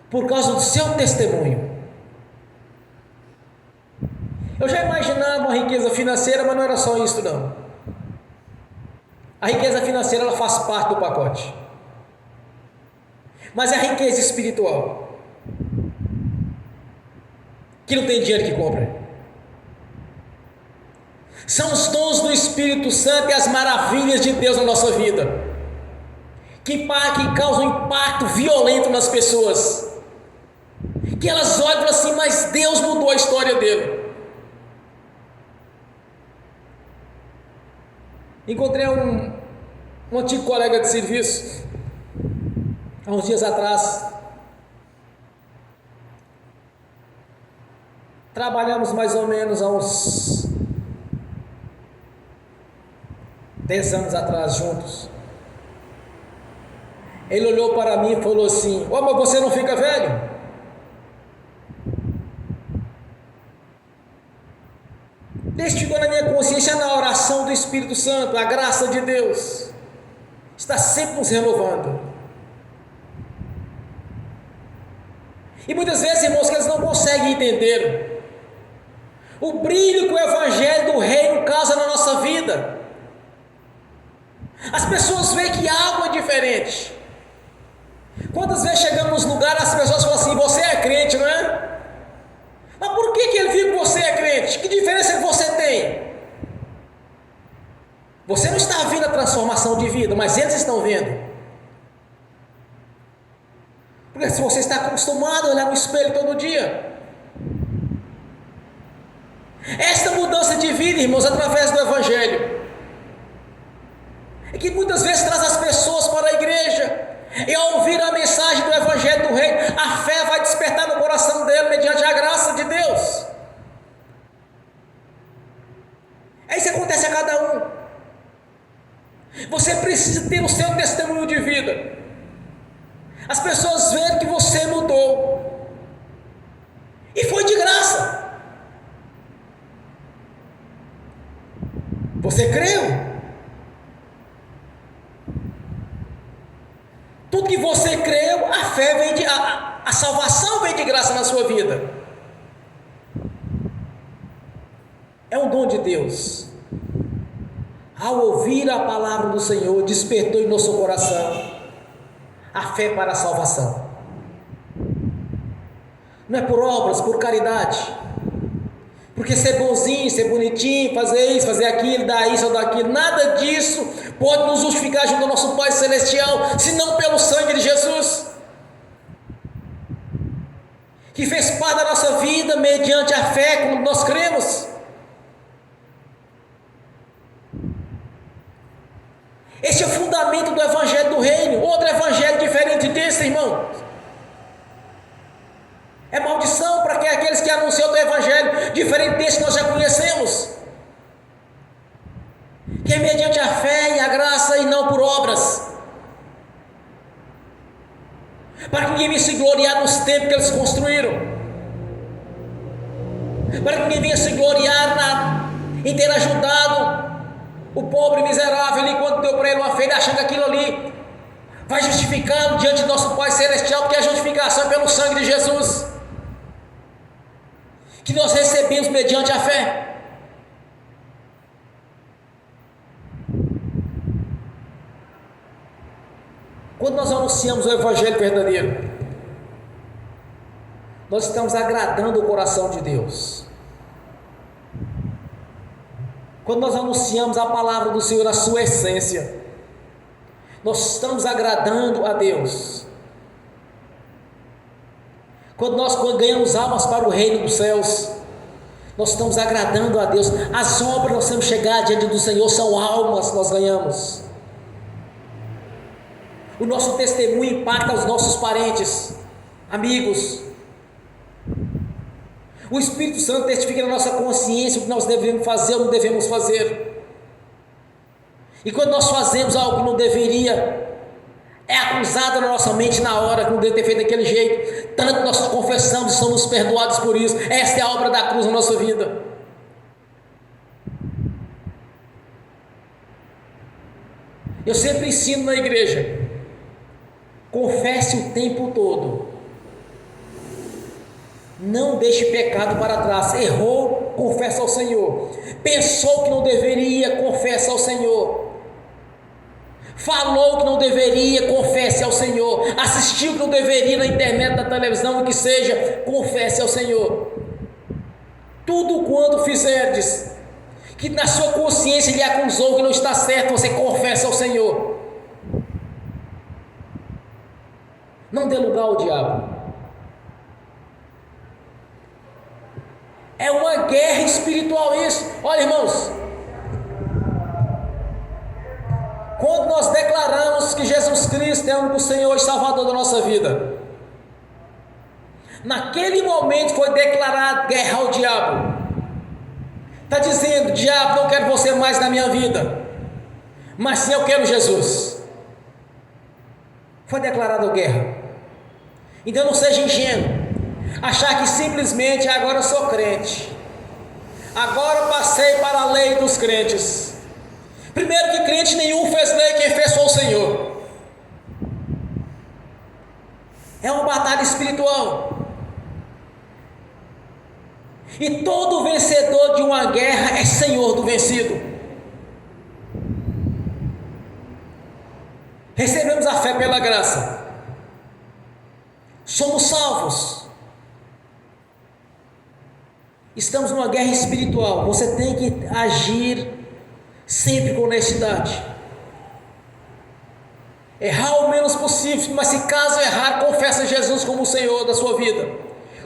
por causa do seu testemunho. Eu já imaginava uma riqueza financeira, mas não era só isso não. A riqueza financeira, ela faz parte do pacote, mas é a riqueza espiritual que não tem dinheiro que compra. São os dons do Espírito Santo e as maravilhas de Deus na nossa vida, que causam um impacto violento nas pessoas, que elas olham e falam assim: mas Deus mudou a história dele. Encontrei um antigo colega de serviço há uns dias atrás. Trabalhamos mais ou menos há uns 10 anos atrás juntos. Ele olhou para mim e falou assim: mas você não fica velho? Isso ficou na minha consciência, na oração do Espírito Santo. A graça de Deus está sempre nos renovando. E muitas vezes, irmãos, que eles não conseguem entender o brilho que o Evangelho do Reino causa na nossa vida. As pessoas veem que algo é diferente. Quantas vezes chegamos nos lugares, as pessoas falam assim: você é crente, não é? Mas por que ele viu que você é crente? Que diferença que você tem? Você não está vendo a transformação de vida, mas eles estão vendo. Porque se você está acostumado a olhar no espelho todo dia, esta mudança de vida, irmãos, através do Evangelho, é que muitas vezes traz as pessoas para a igreja, e ao ouvir a mensagem do Evangelho do Reino, a fé vai despertar no coração dele mediante a graça de Deus. É isso que acontece a cada um. Você precisa ter o seu testemunho de vida. As pessoas verem que você mudou, e foi de graça. Você creu? Tudo que você creu, a fé vem de a salvação vem de graça na sua vida. É um dom de Deus. Ao ouvir a palavra do Senhor, despertou em nosso coração a fé para a salvação. Não é por obras, por caridade. Porque ser bonzinho, ser bonitinho, fazer isso, fazer aquilo, dar isso ou dar aquilo, nada disso pode nos justificar junto ao nosso Pai Celestial, senão pelo sangue de Jesus, que fez parte da nossa vida mediante a fé, como nós cremos. Esse é o fundamento do Evangelho do Reino. Outro Evangelho diferente desse, irmão, é maldição para aqueles que anuncia outro evangelho, diferente desse que nós já conhecemos, que é mediante a fé e a graça e não por obras, para que ninguém venha se gloriar nos templos que eles construíram, para que ninguém venha se gloriar em ter ajudado o pobre miserável enquanto deu para ele uma oferta, achando que aquilo ali vai justificá-lo diante do nosso Pai Celestial, porque a justificação é pelo sangue de Jesus, que nós recebemos mediante a fé. Quando nós anunciamos o Evangelho verdadeiro, nós estamos agradando o coração de Deus. Quando nós anunciamos a palavra do Senhor na sua essência, nós estamos agradando a Deus. Quando nós ganhamos almas para o reino dos céus, nós estamos agradando a Deus. As obras que nós temos chegar diante do Senhor são almas que nós ganhamos. O nosso testemunho impacta os nossos parentes, amigos. O Espírito Santo testifica na nossa consciência o que nós devemos fazer ou não devemos fazer. E quando nós fazemos algo que não deveria, é acusado na nossa mente na hora que não deve ter feito daquele jeito. Tanto nós confessamos e somos perdoados por isso. Esta é a obra da cruz na nossa vida. Eu sempre ensino na igreja: confesse o tempo todo. Não deixe pecado para trás. Errou, confessa ao Senhor. Pensou que não deveria, confessa ao Senhor. Falou que não deveria, confesse ao Senhor. Assistiu que não deveria na internet, na televisão, o que seja, confesse ao Senhor. Tudo quanto fizerdes, que na sua consciência lhe acusou que não está certo, você confessa ao Senhor. Não dê lugar ao diabo. É uma guerra espiritual isso. Olha, irmãos, quando nós declaramos que Jesus Cristo é o único Senhor e Salvador da nossa vida, naquele momento foi declarado guerra ao diabo. Está dizendo: diabo, não quero você mais na minha vida, mas sim eu quero Jesus. Foi declarado guerra. Então não seja ingênuo, achar que simplesmente agora eu sou crente, agora passei para a lei dos crentes. Primeiro que crente nenhum fez lei, quem fez foi o Senhor. É uma batalha espiritual. E todo vencedor de uma guerra é senhor do vencido. Recebemos a fé pela graça, somos salvos, estamos numa guerra espiritual. Você tem que agir sempre com honestidade, errar o menos possível, mas se caso errar, confesse Jesus como o Senhor da sua vida,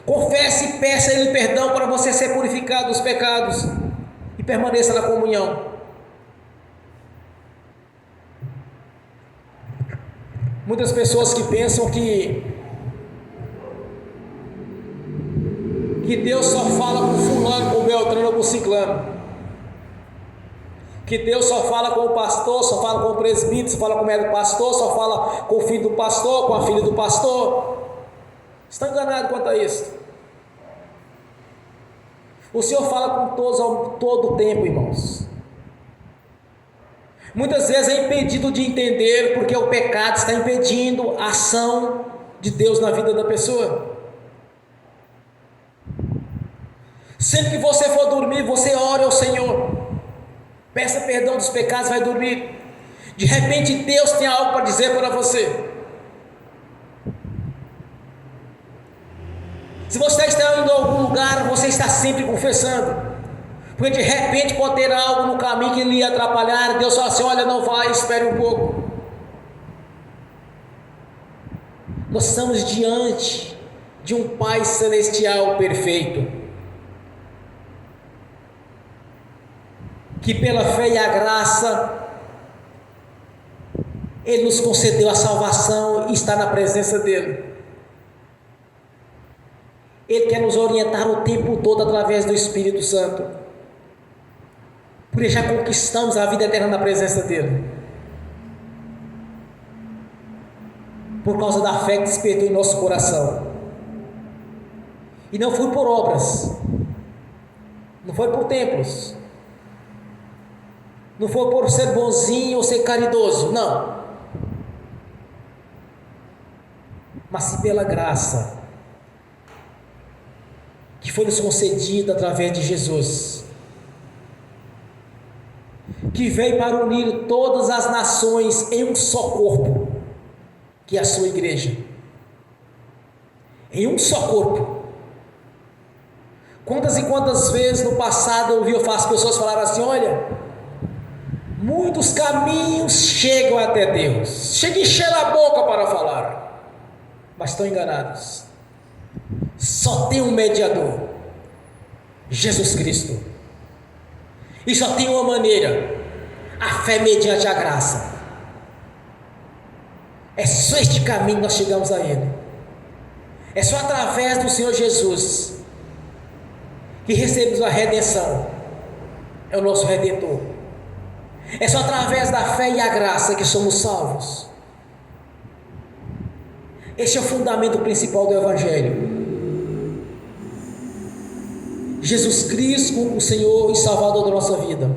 confesse e peça a Ele perdão para você ser purificado dos pecados e permaneça na comunhão. Muitas pessoas que pensam que Deus só fala com fulano, com Beltrano ou com ciclano, que Deus só fala com o pastor, só fala com o presbítero, só fala com o médico pastor, só fala com o filho do pastor, com a filha do pastor. Estão enganados quanto a isso. O Senhor fala com todos todo o tempo, irmãos. Muitas vezes é impedido de entender, porque o pecado está impedindo a ação de Deus na vida da pessoa. Sempre que você for dormir, você ore ao Senhor, peça perdão dos pecados, vai dormir. De repente Deus tem algo para dizer para você. Se você está indo a algum lugar, você está sempre confessando, porque de repente pode ter algo no caminho que lhe atrapalhar. Deus fala assim: olha, não vai, espere um pouco. Nós estamos diante de um Pai Celestial perfeito, que pela fé e a graça Ele nos concedeu a salvação e está na presença dEle. Ele quer nos orientar o tempo todo através do Espírito Santo. Porque já conquistamos a vida eterna na presença dele. Por causa da fé que despertou em nosso coração. E não foi por obras. Não foi por templos. Não foi por ser bonzinho ou ser caridoso. Não. Mas sim pela graça que foi nos concedida através de Jesus, que veio para unir todas as nações em um só corpo, que é a sua igreja. Em um só corpo. Quantas e quantas vezes no passado eu ouvi as pessoas falarem assim: olha, muitos caminhos chegam até Deus, chega a encher a boca para falar, mas estão enganados. Só tem um mediador, Jesus Cristo, e só tem uma maneira: a fé mediante a graça. É só este caminho que nós chegamos a Ele. É só através do Senhor Jesus que recebemos a redenção. É o nosso Redentor. É só através da fé e a graça que somos salvos. Esse é o fundamento principal do Evangelho. Jesus Cristo, o Senhor e Salvador da nossa vida.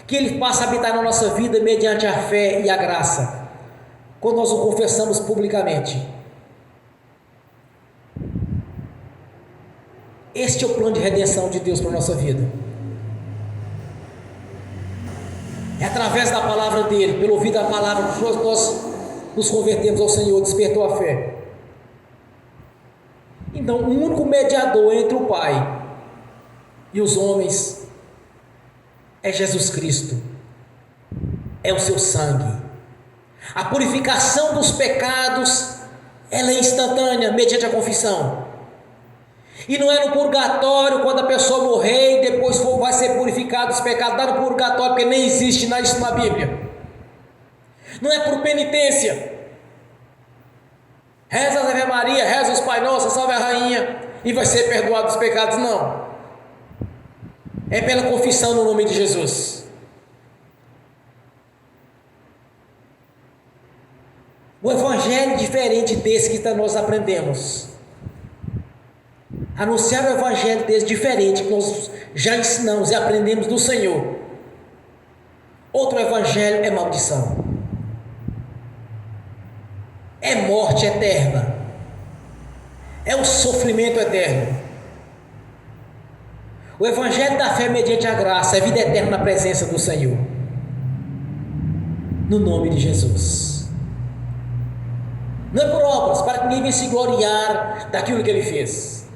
Que Ele passa a habitar na nossa vida mediante a fé e a graça, quando nós o confessamos publicamente. Este é o plano de redenção de Deus para a nossa vida. É através da palavra dele, pelo ouvir da palavra, que nós nos convertemos ao Senhor, despertou a fé. Então, o único mediador entre o Pai e os homens é Jesus Cristo. É o seu sangue. A purificação dos pecados, ela é instantânea, mediante a confissão. E não é no purgatório, quando a pessoa morrer e depois vai ser purificado dos pecados, lá no purgatório, porque nem existe isso na Bíblia. Não é por penitência. Reza a Ave Maria, reza os Pai Nosso, salve a Rainha, e vai ser perdoado dos pecados, não. É pela confissão no nome de Jesus. O Evangelho é diferente desse que nós aprendemos. Anunciar o Evangelho desse diferente que nós já ensinamos e aprendemos do Senhor. Outro Evangelho é maldição. É morte eterna. É o sofrimento eterno. O Evangelho da fé mediante a graça é vida eterna na presença do Senhor. No nome de Jesus. Não é por obras, para que ninguém venha se gloriar daquilo que Ele fez,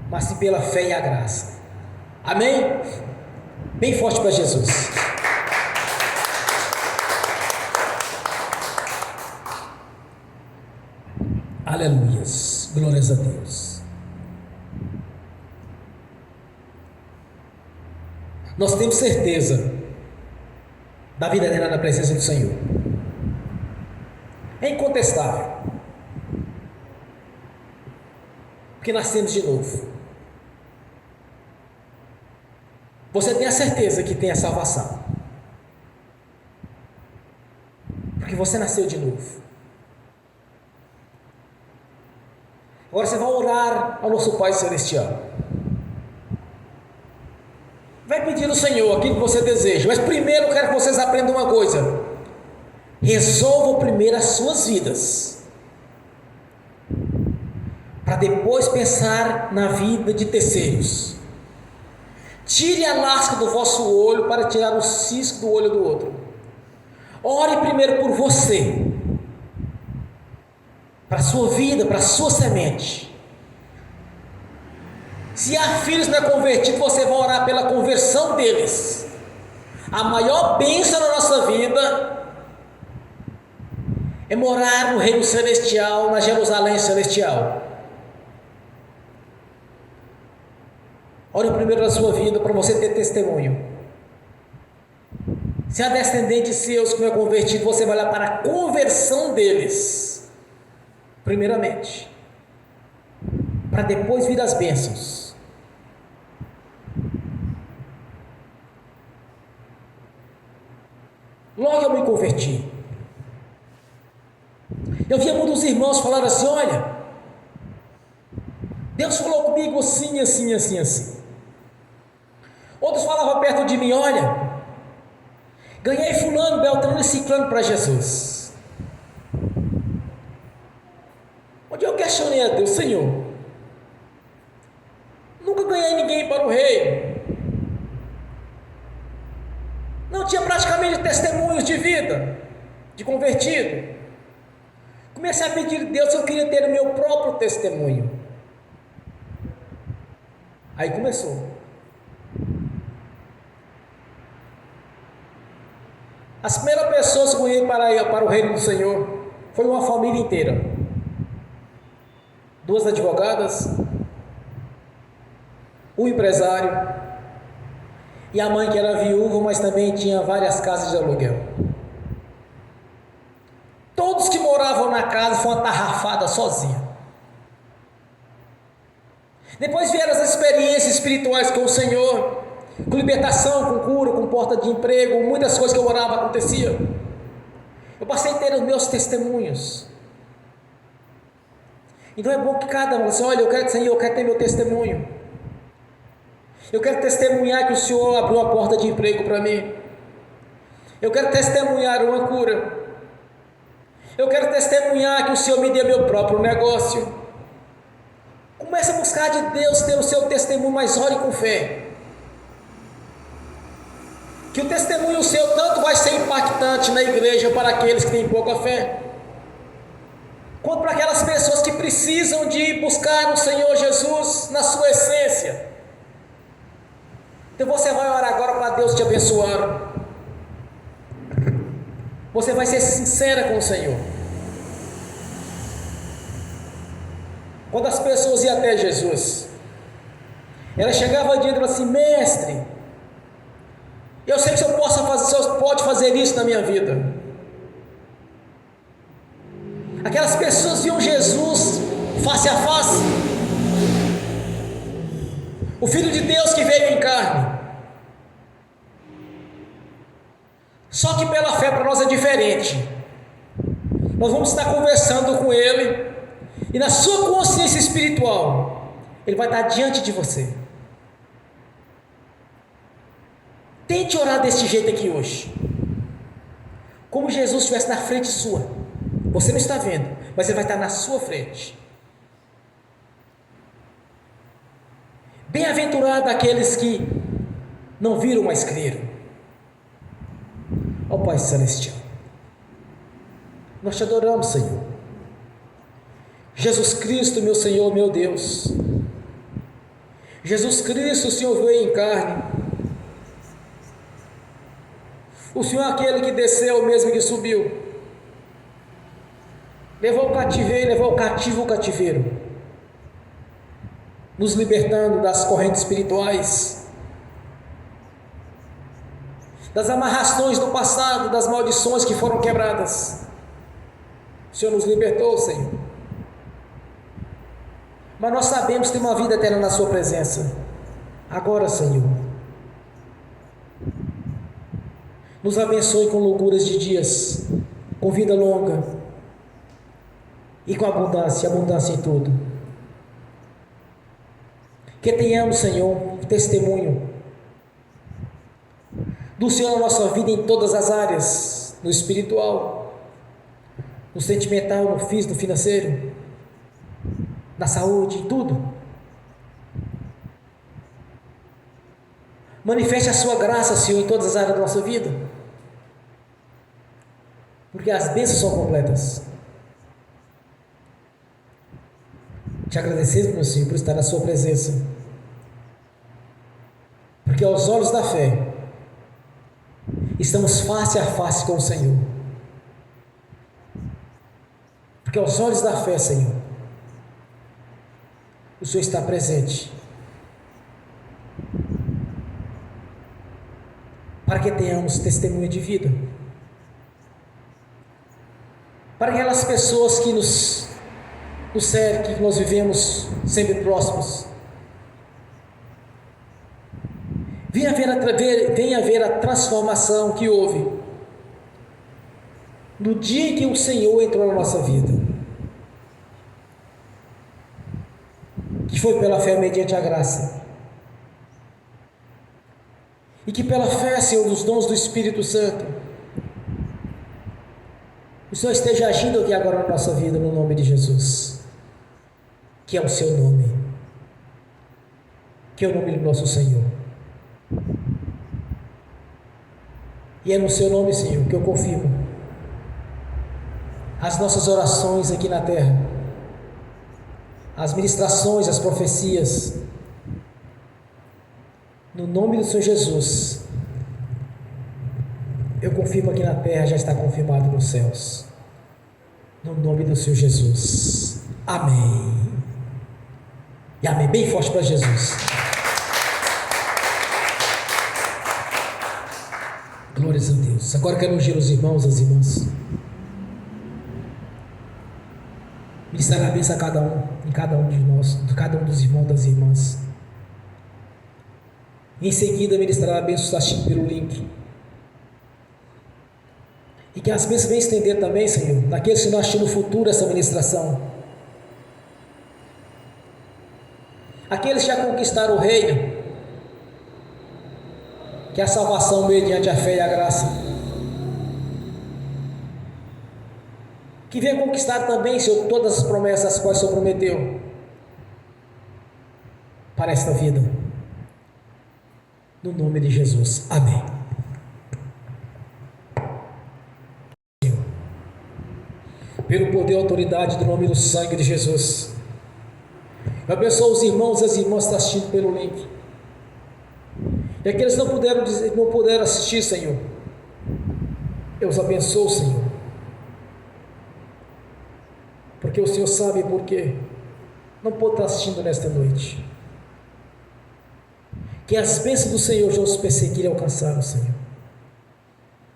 mas sim pela fé e a graça. Amém? Bem forte para Jesus. Aleluias. Glórias a Deus. Nós temos certeza da vida eterna na presença do Senhor. É incontestável. Porque nascemos de novo. Você tem a certeza que tem a salvação. Porque você nasceu de novo. Agora você vai orar ao nosso Pai Celestial. Vai pedir ao Senhor aquilo que você deseja. Mas primeiro eu quero que vocês aprendam uma coisa. Resolvam primeiro as suas vidas, para depois pensar na vida de terceiros. Tire a lasca do vosso olho para tirar o cisco do olho do outro. Ore primeiro por você, para a sua vida, para a sua semente. Se há filhos não é convertido, você vai orar pela conversão deles. A maior bênção na nossa vida é morar no reino celestial, na Jerusalém celestial. Ore primeiro na sua vida para você ter testemunho. Se há descendentes seus que não é convertido, você vai olhar para a conversão deles, primeiramente. para depois vir as bênçãos. Logo eu me converti. Eu via muitos irmãos falar assim: olha, Deus falou comigo assim, assim, assim, assim. Outros falavam perto de mim: olha, ganhei fulano, beltrano e ciclano para Jesus. Onde eu questionei a Deus: Senhor, nunca ganhei ninguém para o reino. Não tinha praticamente testemunhos de vida, de convertido. Comecei a pedir a Deus se eu queria ter o meu próprio testemunho. Aí começou. As primeiras pessoas que eu ganhei para o reino do Senhor foi uma família inteira. 2 advogadas, um empresário e a mãe que era viúva, mas também tinha várias casas de aluguel. Todos que moravam na casa foi uma tarrafada sozinha. Depois vieram as experiências espirituais com o Senhor, com libertação, com cura, com porta de emprego, muitas coisas que eu orava acontecia. Eu passei a ter os meus testemunhos. Então é bom que cada um assim: olha, Senhor, eu quero ter meu testemunho. Eu quero testemunhar que o Senhor abriu a porta de emprego para mim. Eu quero testemunhar uma cura. Eu quero testemunhar que o Senhor me deu meu próprio negócio. Comece a buscar de Deus ter o seu testemunho, mas ore com fé. Que o testemunho seu tanto vai ser impactante na igreja para aqueles que têm pouca fé, quanto para aquelas pessoas que precisam de buscar o Senhor Jesus na sua essência. Então você vai orar agora para Deus te abençoar. Você vai ser sincera com o Senhor. Quando as pessoas iam até Jesus, ela chegava diante e falava assim: mestre, eu sei que o Senhor pode fazer isso na minha vida. Aquelas pessoas viam Jesus face a face, o Filho de Deus que veio em carne. Só que pela fé para nós é diferente. Nós vamos estar conversando com Ele, e na sua consciência espiritual, Ele vai estar diante de você. Tente orar desse jeito aqui hoje, como Jesus estivesse na frente sua. Você não está vendo, mas Ele vai estar na sua frente. Bem-aventurado aqueles que não viram, mas creram. Ó Pai Celestial, nós te adoramos, Senhor. Jesus Cristo, meu Senhor, meu Deus. Jesus Cristo, o Senhor veio em carne. O Senhor é aquele que desceu, o mesmo que subiu. Levou o cativeiro, levou o cativo o cativeiro, nos libertando das correntes espirituais, das amarrações do passado, das maldições que foram quebradas. O Senhor nos libertou, Senhor. Mas nós sabemos ter uma vida eterna na sua presença. Agora, Senhor, nos abençoe com loucuras de dias, com vida longa e com abundância em tudo. Que tenhamos, Senhor, um testemunho do Senhor na nossa vida em todas as áreas, no espiritual, no sentimental, no físico, no financeiro, na saúde, em tudo. Manifeste a sua graça, Senhor, em todas as áreas da nossa vida, porque as bênçãos são completas. Te agradecemos, meu Senhor, por estar na sua presença, porque aos olhos da fé estamos face a face com o Senhor, porque aos olhos da fé, Senhor, o Senhor está presente, para que tenhamos testemunho de vida, para aquelas pessoas que nos nos cerque, que nós vivemos sempre próximos. Venha ver a transformação que houve no dia em que o Senhor entrou na nossa vida, que foi pela fé mediante a graça, e que pela fé, Senhor, dos dons do Espírito Santo, o Senhor esteja agindo aqui agora na nossa vida, no nome de Jesus, que é o seu nome, que é o nome do nosso Senhor. E é no seu nome, Senhor, que eu confirmo as nossas orações aqui na terra, as ministrações, as profecias, no nome do Senhor Jesus. Eu confirmo aqui na terra, já está confirmado nos céus, no nome do Senhor Jesus. Amém. E amém, bem forte para Jesus. Glórias a Deus. Agora quero ungir os irmãos, as irmãs. Ministrar a bênção a cada um, em cada um de nós, de cada um dos irmãos, das irmãs. Em seguida, ministrar a bênção assistindo pelo link. E que as bênçãos venham estender também, Senhor, naqueles que nós assistir no futuro essa ministração. Aqueles que já conquistaram o reino, que é a salvação mediante a fé e a graça, que venha conquistar também, Senhor, todas as promessas as quais o Senhor prometeu para esta vida, no nome de Jesus, amém. Pelo poder e autoridade do nome do sangue de Jesus, eu abençoo os irmãos e as irmãs que estão assistindo pelo link, e aqueles que não puderam assistir, Senhor, eu os abençoo, Senhor, porque o Senhor sabe por quê não pode estar assistindo nesta noite. Que as bênçãos do Senhor já os perseguirem e alcançaram, Senhor,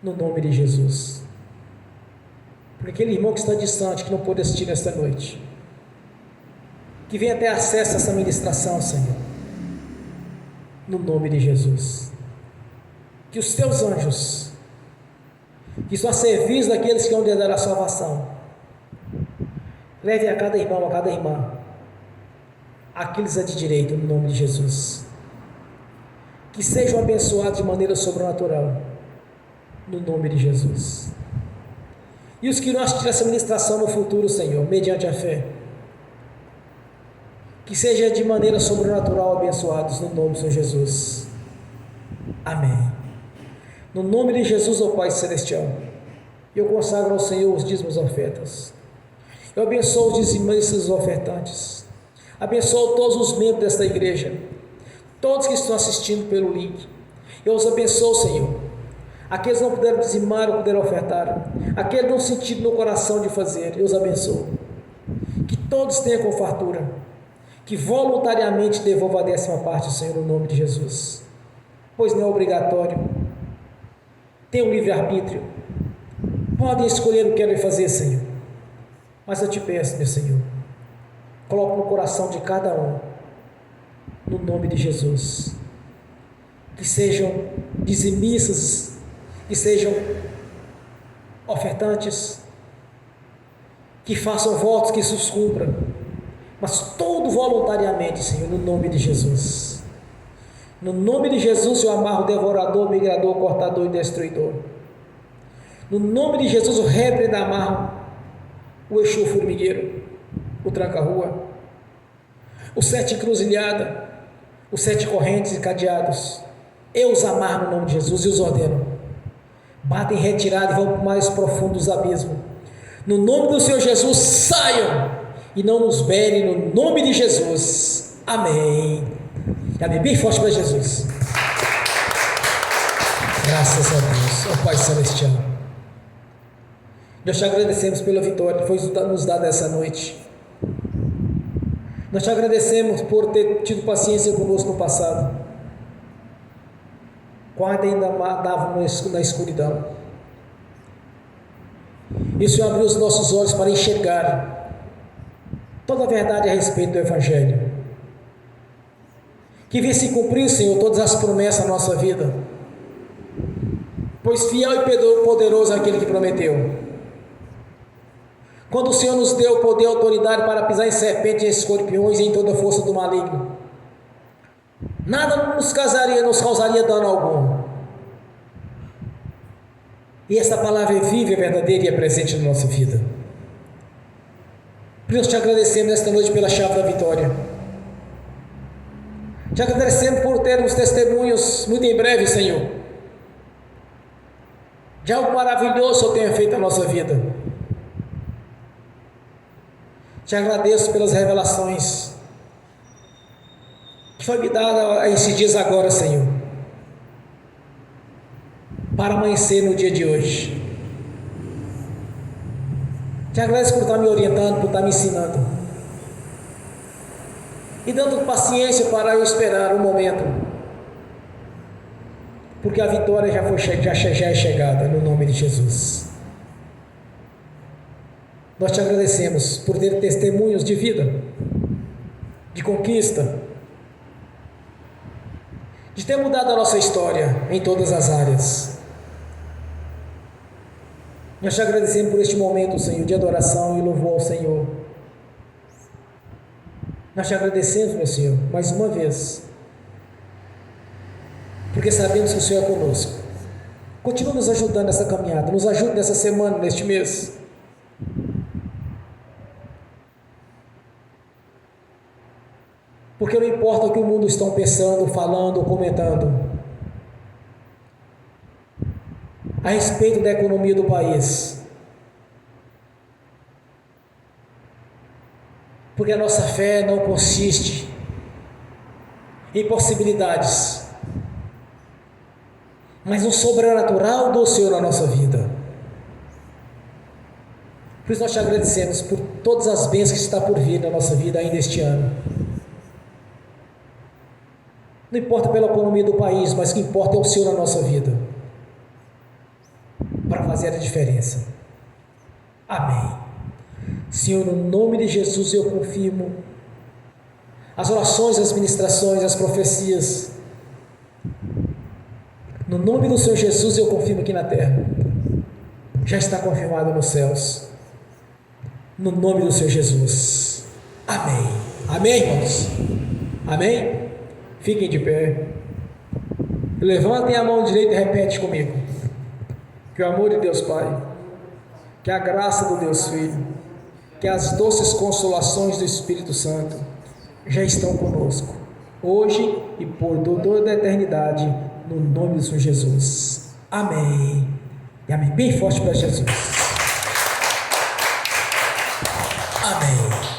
no nome de Jesus. Por aquele irmão que está distante, que não pôde assistir nesta noite, que venha ter acesso a essa ministração, Senhor, no nome de Jesus. Que os teus anjos, que estão a serviço daqueles que vão dar a salvação, leve a cada irmão, a cada irmã, aqueles de direito, no nome de Jesus. Que sejam abençoados de maneira sobrenatural, no nome de Jesus. E os que não assistirem essa ministração no futuro, Senhor, mediante a fé, que seja de maneira sobrenatural abençoados, no nome do Senhor Jesus. Amém. No nome de Jesus, ó Pai Celestial, eu consagro ao Senhor os dízimos e ofertas. Eu abençoo os dizimistas e os ofertantes. Abençoo todos os membros desta igreja, todos que estão assistindo pelo link. Eu os abençoo, Senhor. Aqueles que não puderam dizimar ou puderam ofertar, aqueles que não sentiram no coração de fazer, eu os abençoo. Que todos tenham com fartura, que voluntariamente devolvam a 10ª parte, Senhor, no nome de Jesus, pois não é obrigatório, tem um livre-arbítrio, podem escolher o que querem fazer, Senhor, mas eu te peço, meu Senhor, coloque no coração de cada um, no nome de Jesus, que sejam dizimistas, que sejam ofertantes, que façam votos, que se os cumpram, mas todo voluntariamente, Senhor, no nome de Jesus. No nome de Jesus eu amarro o devorador, migrador, cortador e destruidor. No nome de Jesus eu repreendo, amarro o Exu formigueiro, o tranca-rua, o 7 encruzilhada, os 7 correntes e cadeados. Eu os amarro no nome de Jesus e os ordeno. Batem em retirada e vão para o mais profundo dos abismos. No nome do Senhor Jesus, saiam e não nos berem, no nome de Jesus. Amém. Amém. Bem forte para Jesus. Graças a Deus, ó Pai Celestial. Nós te agradecemos pela vitória que foi nos dada essa noite. Nós te agradecemos por ter tido paciência conosco no passado, quando ainda andávamos na escuridão. E o Senhor abriu os nossos olhos para enxergar toda a verdade a respeito do Evangelho. Que venha se cumprir, Senhor, todas as promessas da nossa vida, pois fiel e poderoso é aquele que prometeu. Quando o Senhor nos deu poder e autoridade para pisar em serpentes e escorpiões e em toda a força do maligno, nada nos causaria dano algum. E esta palavra é viva, é verdadeira e é presente na nossa vida. Por isso te agradecemos nesta noite pela chave da vitória. Te agradecemos por termos testemunhos muito em breve, Senhor, de algo maravilhoso que o Senhor tenha feito na nossa vida. Te agradeço pelas revelações que foi me dada a esses dias agora, Senhor, para amanhecer no dia de hoje. Te agradeço por estar me orientando, por estar me ensinando e dando paciência para eu esperar o momento, porque a vitória já é chegada, no nome de Jesus. Nós te agradecemos por ter testemunhos de vida, de conquista, de ter mudado a nossa história em todas as áreas. Nós te agradecemos por este momento, Senhor, de adoração e louvor ao Senhor. Nós te agradecemos, meu Senhor, mais uma vez, porque sabemos que o Senhor é conosco. Continua nos ajudando nessa caminhada, nos ajude nessa semana, neste mês. Porque não importa o que o mundo está pensando, falando ou comentando a respeito da economia do país, porque a nossa fé não consiste em possibilidades, mas no sobrenatural do Senhor na nossa vida. Por isso nós te agradecemos por todas as bênçãos que está por vir na nossa vida ainda este ano. Não importa pela economia do país, mas o que importa é o Senhor na nossa vida, para fazer a diferença. Amém. Senhor, no nome de Jesus eu confirmo as orações, as ministrações, as profecias. No nome do Senhor Jesus eu confirmo aqui na terra. Já está confirmado nos céus. No nome do Senhor Jesus. Amém. Amém, irmãos? Amém? Fiquem de pé. Levantem a mão direita e repete comigo. Que o amor de Deus Pai, que a graça do Deus Filho, que as doces consolações do Espírito Santo já estão conosco, hoje e por toda a eternidade, no nome do Senhor Jesus. Amém. E amém. Bem forte para Jesus. Amém.